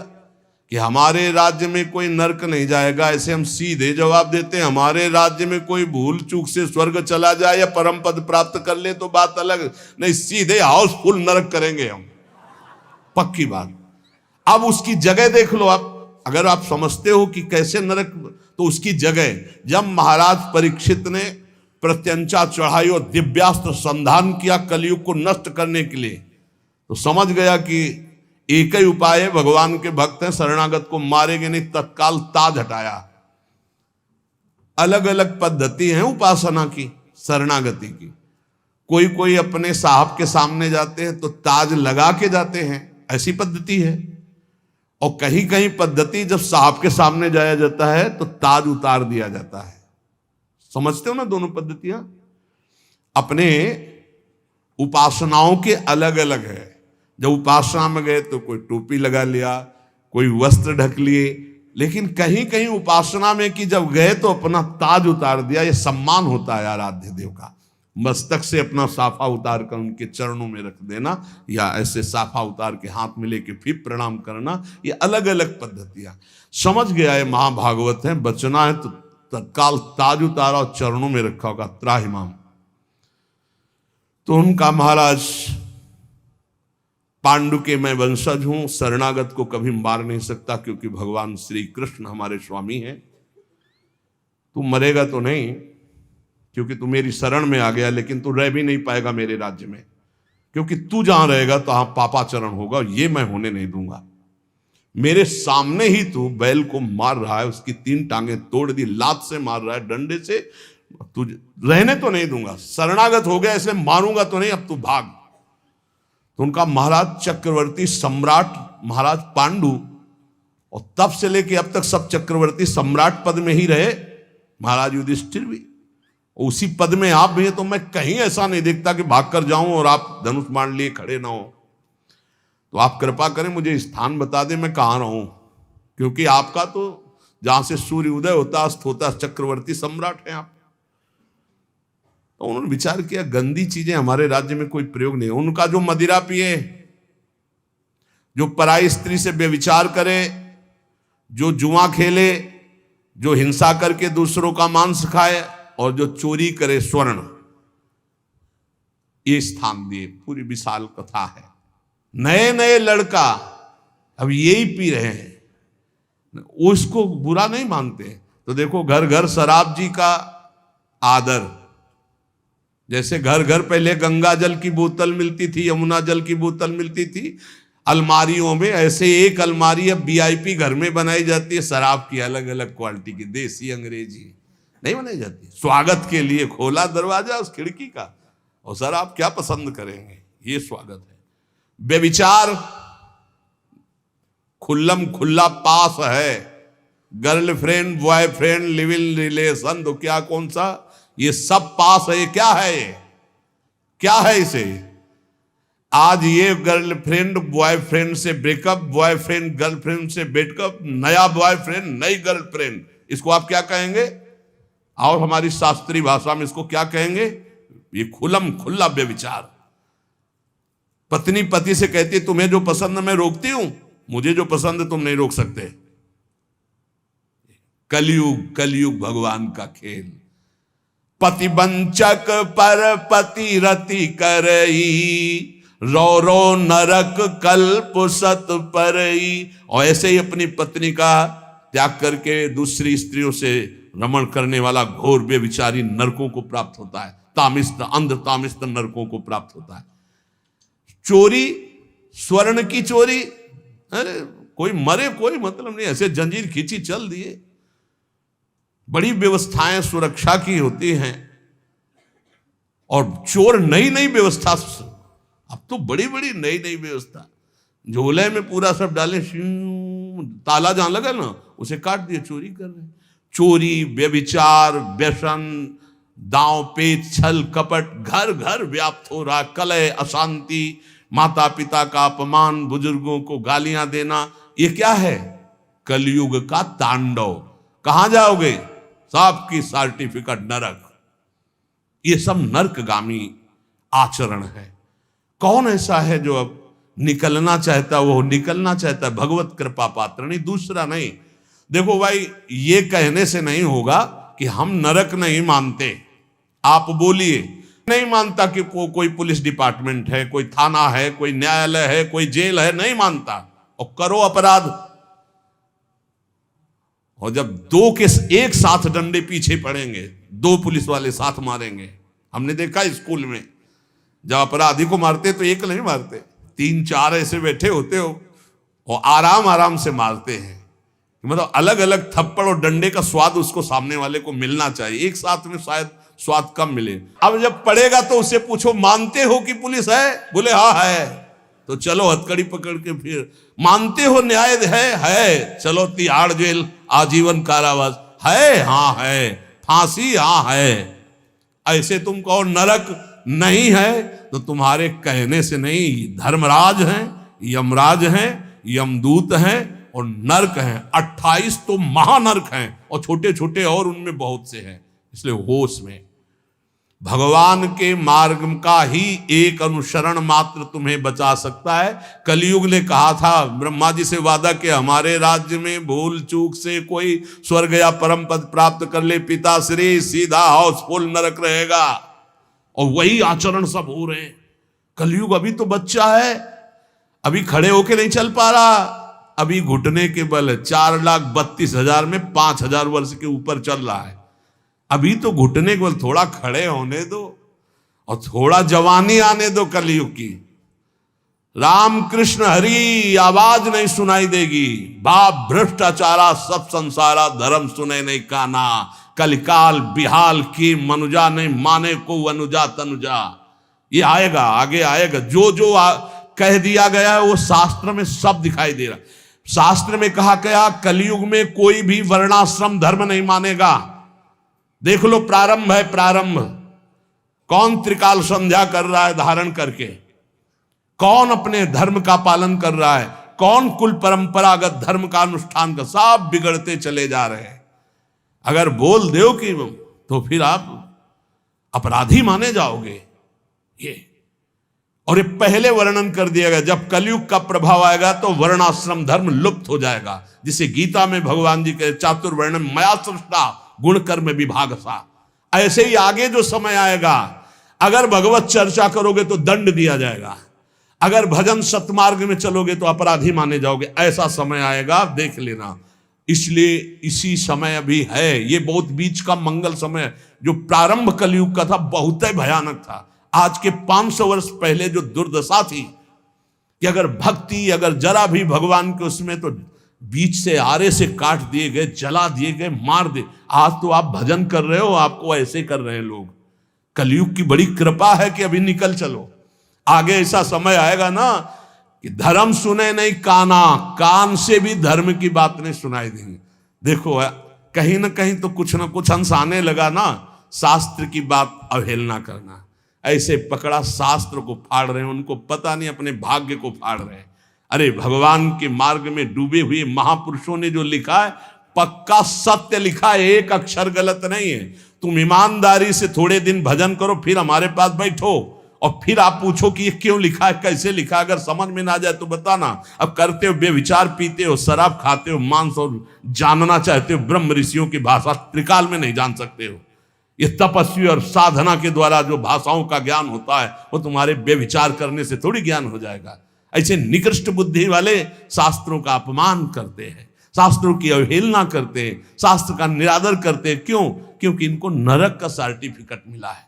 कि हमारे राज्य में कोई नरक नहीं जाएगा, ऐसे हम सीधे जवाब देते हैं। हमारे राज्य में कोई भूल चूक से स्वर्ग चला जाए या परम पद प्राप्त कर ले तो बात अलग, नहीं सीधे हाउसफुल नरक करेंगे हम, पक्की बात। अब उसकी जगह देख लो आप, अगर आप समझते हो कि कैसे नरक, तो उसकी जगह जब महाराज परीक्षित ने प्रत्यंचा चढ़ाई और दिव्यास्त्र संधान किया कलयुग को नष्ट करने के लिए, तो समझ गया कि एक ही उपाय है, भगवान के भक्त हैं, शरणागत को मारेंगे नहीं, तत्काल ताज हटाया। अलग अलग पद्धति है उपासना की, शरणागति की। कोई कोई अपने साहब के सामने जाते हैं तो ताज लगा के जाते हैं, ऐसी पद्धति है। और कहीं कहीं पद्धति जब साहब के सामने जाया जाता है तो ताज उतार दिया जाता है। समझते हो ना दोनों पद्धतियां? अपने उपासनाओं के अलग अलग है। जब उपासना में गए तो कोई टोपी लगा लिया, कोई वस्त्र ढक लिए, लेकिन कहीं कहीं उपासना में कि जब गए तो अपना ताज उतार दिया। ये सम्मान होता है आराध्य देव का। मस्तक से अपना साफा उतार कर उनके चरणों में रख देना, या ऐसे साफा उतार के हाथ में लेके फिर प्रणाम करना, ये अलग अलग पद्धतियां। समझ गया है महाभागवत है, बचना है तो तत्काल ताज उतारा और चरणों में रखा होगा, त्राहिमाम। तो उनका महाराज पांडु के मैं वंशज हूं, शरणागत को कभी मार नहीं सकता क्योंकि भगवान श्री कृष्ण हमारे स्वामी हैं। तू मरेगा तो नहीं क्योंकि तू मेरी शरण में आ गया, लेकिन तू रह भी नहीं पाएगा मेरे राज्य में, क्योंकि तू जहां रहेगा तो वहां पापाचरण होगा, ये मैं होने नहीं दूंगा। मेरे सामने ही तू बैल को मार रहा है, उसकी 3 टांगे तोड़ दी, लात से मार रहा है, डंडे से, तू रहने तो नहीं दूंगा। शरणागत हो गया इसलिए मारूंगा तो नहीं, अब तू भाग। तो उनका महाराज चक्रवर्ती सम्राट महाराज पांडु, और तब से लेके अब तक सब चक्रवर्ती सम्राट पद में ही रहे। महाराज युधिष्ठिर भी उसी पद में आप भी हैं, तो मैं कहीं ऐसा नहीं देखता कि भाग कर जाऊं और आप धनुष मान लिए खड़े ना हो। तो आप कृपा करें मुझे स्थान बता दें मैं कहाँ रहूं, क्योंकि आपका तो जहां से सूर्य उदय होता अस्त होता चक्रवर्ती सम्राट हैं आप। तो उन्होंने विचार किया गंदी चीजें हमारे राज्य में कोई प्रयोग नहीं। उनका जो मदिरा पिए, जो पराई स्त्री से व्यभिचार करे, जो जुआ खेले, जो हिंसा करके दूसरों का मांस खाए, और जो चोरी करे स्वर्ण, ये स्थान दिए। पूरी विशाल कथा है। नए नए लड़का अब यही पी रहे हैं, उसको बुरा नहीं मानते। तो देखो घर घर शराब जी का आदर, जैसे घर घर पहले गंगा जल की बोतल मिलती थी, यमुना जल की बोतल मिलती थी अलमारियों में, ऐसे एक अलमारी अब वीआईपी घर में बनाई जाती है शराब की, अलग अलग क्वालिटी की, देसी अंग्रेजी नहीं बनाई जाती। स्वागत के लिए खोला दरवाजा उस खिड़की का, और सर आप क्या पसंद करेंगे, ये स्वागत है। व्यभिचार खुल्लम खुल्ला पास है, girlfriend boyfriend live in relation, तो क्या कौन सा, ये सब पास है। ये क्या है, ये क्या है इसे? आज ये गर्लफ्रेंड बॉयफ्रेंड से ब्रेकअप, बॉयफ्रेंड गर्लफ्रेंड से ब्रेकअप, नया बॉयफ्रेंड नई गर्लफ्रेंड, इसको आप क्या कहेंगे? और हमारी शास्त्रीय भाषा में इसको क्या कहेंगे? ये खुल्लम खुल्ला व्यभिचार। पत्नी पति से कहती है तुम्हें जो पसंद है मैं रोकती हूं, मुझे जो पसंद है तुम नहीं रोक सकते। कलयुग, कलयुग भगवान का खेल। पति वंचक पर पति रति करई, रो रो नरक कल्प सत परई। और ऐसे ही अपनी पत्नी का त्याग करके दूसरी स्त्रियों से रमण करने वाला घोर व्यभिचारी नरकों को प्राप्त होता है, तामिस्त अंध तामिस्त नरकों को प्राप्त होता है। चोरी, स्वर्ण की चोरी, अरे कोई मरे कोई मतलब नहीं, ऐसे जंजीर खींची चल दिए। बड़ी व्यवस्थाएं सुरक्षा की होती हैं और चोर नई नई व्यवस्था, अब तो बड़ी बड़ी नई नई व्यवस्था, झोले में पूरा सब डाले, ताला जहां लगा ना उसे काट दिए, चोरी कर रहे। चोरी, व्यभिचार, व्यसन, दांव पेच, छल कपट घर घर व्याप्त हो रहा। कलह, अशांति, माता पिता का अपमान, बुजुर्गों को गालियां देना, ये क्या है? कलयुग का तांडव। कहां जाओगे? साहब की सर्टिफिकेट नरक। ये सब नरकगामी आचरण है। कौन ऐसा है जो अब निकलना चाहता, वो निकलना चाहता है, भगवत कृपा पात्र नहीं, दूसरा नहीं। देखो भाई, ये कहने से नहीं होगा कि हम नरक नहीं मानते। आप बोलिए, नहीं मानता कि कोई पुलिस डिपार्टमेंट है, कोई थाना है, कोई न्यायालय है, कोई जेल है, नहीं मानता, और करो अपराध। और जब दो के एक साथ डंडे पीछे पड़ेंगे, दो पुलिस वाले साथ मारेंगे, हमने देखा स्कूल में जब अपराधी को मारते तो एक नहीं मारते, 3-4 ऐसे बैठे होते हो और आराम आराम से मारते हैं। मतलब अलग अलग थप्पड़ और डंडे का स्वाद उसको सामने वाले को मिलना चाहिए, एक साथ में शायद स्वाद कम मिले। अब जब पड़ेगा तो उससे पूछो, मानते हो कि पुलिस है? बोले हाँ है, तो चलो हथकड़ी पकड़ के फिर मानते हो न्याय है, चलो तिहाड़ जेल, आजीवन कारावास है, हाँ है, फांसी हाँ है। ऐसे तुम कहो नरक नहीं है तो तुम्हारे कहने से नहीं, धर्मराज हैं, यमराज हैं, यमदूत हैं और नरक हैं। 28 तो महानरक हैं और छोटे छोटे और उनमें बहुत से हैं। इसलिए होश में, भगवान के मार्ग का ही एक अनुसरण मात्र तुम्हें बचा सकता है। कलयुग ने कहा था, ब्रह्मा जी से वादा कि हमारे राज्य में भूल चूक से कोई स्वर्ग या परम पद प्राप्त कर ले, पिताश्री सीधा हाउसफुल नरक रहेगा। और वही आचरण सब हो रहे हैं। कलयुग अभी तो बच्चा है, अभी खड़े होके नहीं चल पा रहा, अभी घुटने के बल 4,32,000 में 5,000 वर्ष के ऊपर चल रहा है। अभी तो घुटने के बल, थोड़ा खड़े होने दो और थोड़ा जवानी आने दो कलयुग की। राम कृष्ण हरि आवाज नहीं सुनाई देगी, बाप भ्रष्टाचारा सब संसारा, धर्म सुने नहीं काना, कलिकाल बिहाल की मनुजा नहीं माने को अनुजा तनुजा। ये आएगा, आगे आएगा। जो जो कह दिया गया है वो शास्त्र में सब दिखाई दे रहा। शास्त्र में कहा गया कलयुग में कोई भी वर्णाश्रम धर्म नहीं मानेगा। देख लो, प्रारंभ है, प्रारंभ। कौन त्रिकाल संध्या कर रहा है धारण करके? कौन अपने धर्म का पालन कर रहा है? कौन कुल परंपरागत धर्म का अनुष्ठान कर? सब बिगड़ते चले जा रहे हैं। अगर बोल दो कि तो फिर आप अपराधी माने जाओगे। ये और ये पहले वर्णन कर दिया गया, जब कलयुग का प्रभाव आएगा तो वर्णाश्रम धर्म लुप्त हो जाएगा। जिसे गीता में भगवान जी के चातुर्वर्ण्यम मया सृष्टा गुण कर्म विभाग सा। ऐसे ही आगे जो समय आएगा, अगर भगवत चर्चा करोगे तो दंड दिया जाएगा, अगर भजन सतमार्ग में चलोगे तो अपराधी माने जाओगे। ऐसा समय आएगा, देख लेना। इसलिए इसी समय अभी है, ये बहुत बीच का मंगल समय जो प्रारंभ कलयुग का था, बहुत ही भयानक था। आज के 500 वर्ष पहले जो दुर्दशा थी कि अगर भक्ति, अगर जरा भी भगवान के उसमें, तो बीच से आरे से काट दिए गए, जला दिए गए, मार दे। आज तो आप भजन कर रहे हो, आपको ऐसे कर रहे हैं लोग। कलयुग की बड़ी कृपा है कि अभी निकल चलो। आगे ऐसा समय आएगा ना कि धर्म सुने नहीं काना, कान से भी धर्म की बात नहीं सुनाई देंगे। देखो कहीं ना कहीं तो कुछ ना कुछ अंश आने लगा ना, शास्त्र की बात अवहेलना करना। ऐसे पकड़ा, शास्त्र को फाड़ रहे हैं, उनको पता नहीं अपने भाग्य को फाड़ रहे हैं। अरे भगवान के मार्ग में डूबे हुए महापुरुषों ने जो लिखा है, पक्का सत्य लिखा है, एक अक्षर गलत नहीं है। तुम ईमानदारी से थोड़े दिन भजन करो, फिर हमारे पास बैठो और फिर आप पूछो कि ये क्यों लिखा है, कैसे लिखा है, अगर समझ में ना जाए तो बताना। अब करते हो बेविचार, पीते हो शराब, खाते हो मांस और जानना चाहते हो ब्रह्म ऋषियों की भाषा, त्रिकाल में नहीं जान सकते हो। ये तपस्वी और साधना के द्वारा जो भाषाओं का ज्ञान होता है वो तुम्हारे बेविचार करने से थोड़ी ज्ञान हो जाएगा। ऐसे निकृष्ट बुद्धि वाले शास्त्रों का अपमान करते हैं, शास्त्रों की अवहेलना करते हैं, शास्त्र का निरादर करते हैं। क्यों? क्योंकि इनको नरक का सर्टिफिकेट मिला है।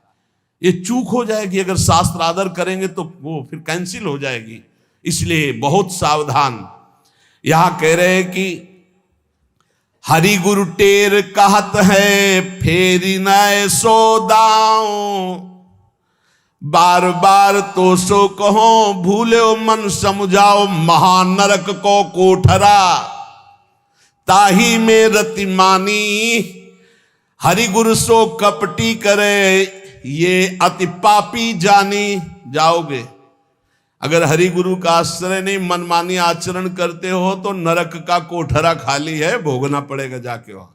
ये चूक हो जाएगी, अगर शास्त्र आदर करेंगे तो वो फिर कैंसिल हो जाएगी। इसलिए बहुत सावधान। यहां कह रहे हैं कि हरि गुरु टेर कहत है फेरी नए सो दाऊं, बार बार तो सो कहो भूले मन समझाओ, महानरक को कोठरा ताही में रति मानी, हरि गुरु सो कपटी करे ये अति पापी जानी। जाओगे अगर हरि गुरु का आश्रय नहीं, मनमानी आचरण करते हो तो नरक का कोठरा खाली है, भोगना पड़ेगा जाके वहां।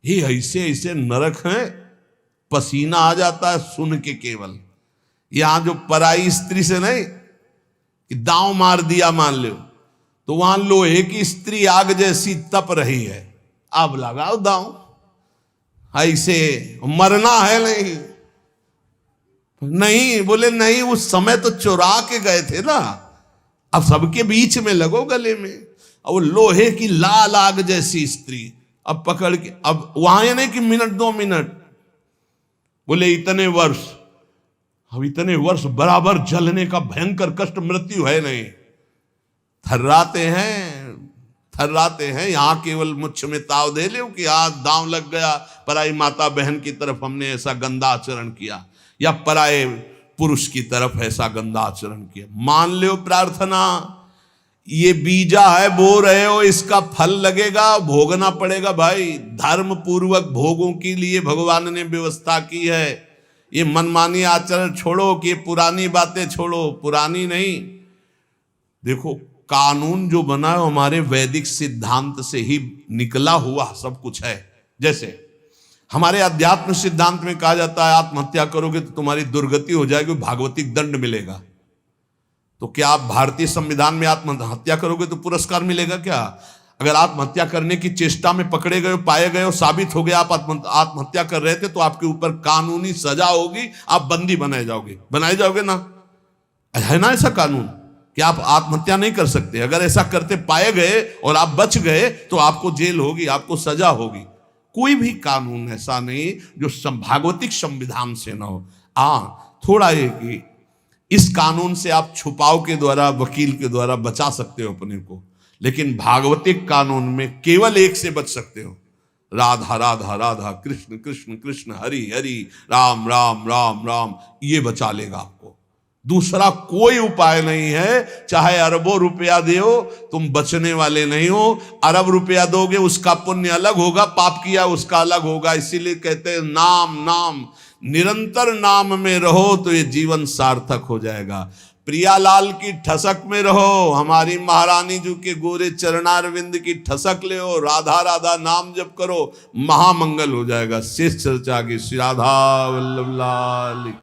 ही ऐसे ऐसे नरक हैं, पसीना आ जाता है सुन के। केवल यहां जो पराई स्त्री से नहीं कि दांव मार दिया मान लो, तो वहां लोहे की स्त्री आग जैसी तप रही है, अब लगाओ दांव। ऐसे मरना है नहीं, बोले नहीं, उस समय तो चुरा के गए थे ना, अब सबके बीच में लगो गले में। अब वो लोहे की लाल आग जैसी स्त्री अब पकड़ के, अब वहां नहीं कि मिनट 2 मिनट, बोले इतने वर्ष, अब इतने वर्ष बराबर जलने का भयंकर कष्ट, मृत्यु है नहीं। थर्राते हैं। यहां केवल मुझ में ताव दे लो कि आज दांव लग गया, पराई माता बहन की तरफ हमने ऐसा गंदा आचरण किया, या पराये पुरुष की तरफ ऐसा गंदा आचरण किया। मान लो प्रार्थना, ये बीजा है, बो रहे हो, इसका फल लगेगा, भोगना पड़ेगा भाई। धर्म पूर्वक भोगों के लिए भगवान ने व्यवस्था की है। ये मनमानी आचरण छोड़ो, कि ये पुरानी बातें छोड़ो, पुरानी नहीं। देखो कानून जो बना है हमारे वैदिक सिद्धांत से ही निकला हुआ सब कुछ है। जैसे हमारे अध्यात्म सिद्धांत में कहा जाता है आत्महत्या करोगे तो तुम्हारी दुर्गति हो जाएगी, भागवतिक दंड मिलेगा। तो क्या आप भारतीय संविधान में आत्महत्या करोगे तो पुरस्कार मिलेगा क्या? अगर आत्महत्या करने की चेष्टा में पकड़े गए, पाए गए, साबित हो गया आप आत्महत्या कर रहे थे, तो आपके ऊपर कानूनी सजा होगी, आप बंदी बनाए जाओगे ना। है ना ऐसा कानून कि आप आत्महत्या नहीं कर सकते। अगर ऐसा करते पाए गए और आप बच गए तो आपको जेल होगी, आपको सजा होगी। कोई भी कानून ऐसा नहीं जो भागवतिक संविधान से ना हो। थोड़ा ये कि इस कानून से आप छुपाव के द्वारा, वकील के द्वारा बचा सकते हो अपने को, लेकिन भागवतिक कानून में केवल एक से बच सकते हो, राधा राधा राधा, कृष्ण कृष्ण कृष्ण, हरि हरि, राम राम राम राम। ये बचा लेगा आपको, दूसरा कोई उपाय नहीं है। चाहे अरबों रुपया दो, तुम बचने वाले नहीं हो। अरब रुपया दोगे उसका पुण्य अलग होगा, पाप किया उसका अलग होगा। इसीलिए कहते हैं नाम नाम, निरंतर नाम में रहो तो ये जीवन सार्थक हो जाएगा। प्रियालाल की ठसक में रहो, हमारी महारानी जी के गोरे चरणारविंद की ठसक ले, राधा राधा नाम जप करो, महामंगल हो जाएगा। शेष चर्चा की श्री राधा वल्लभ लाल।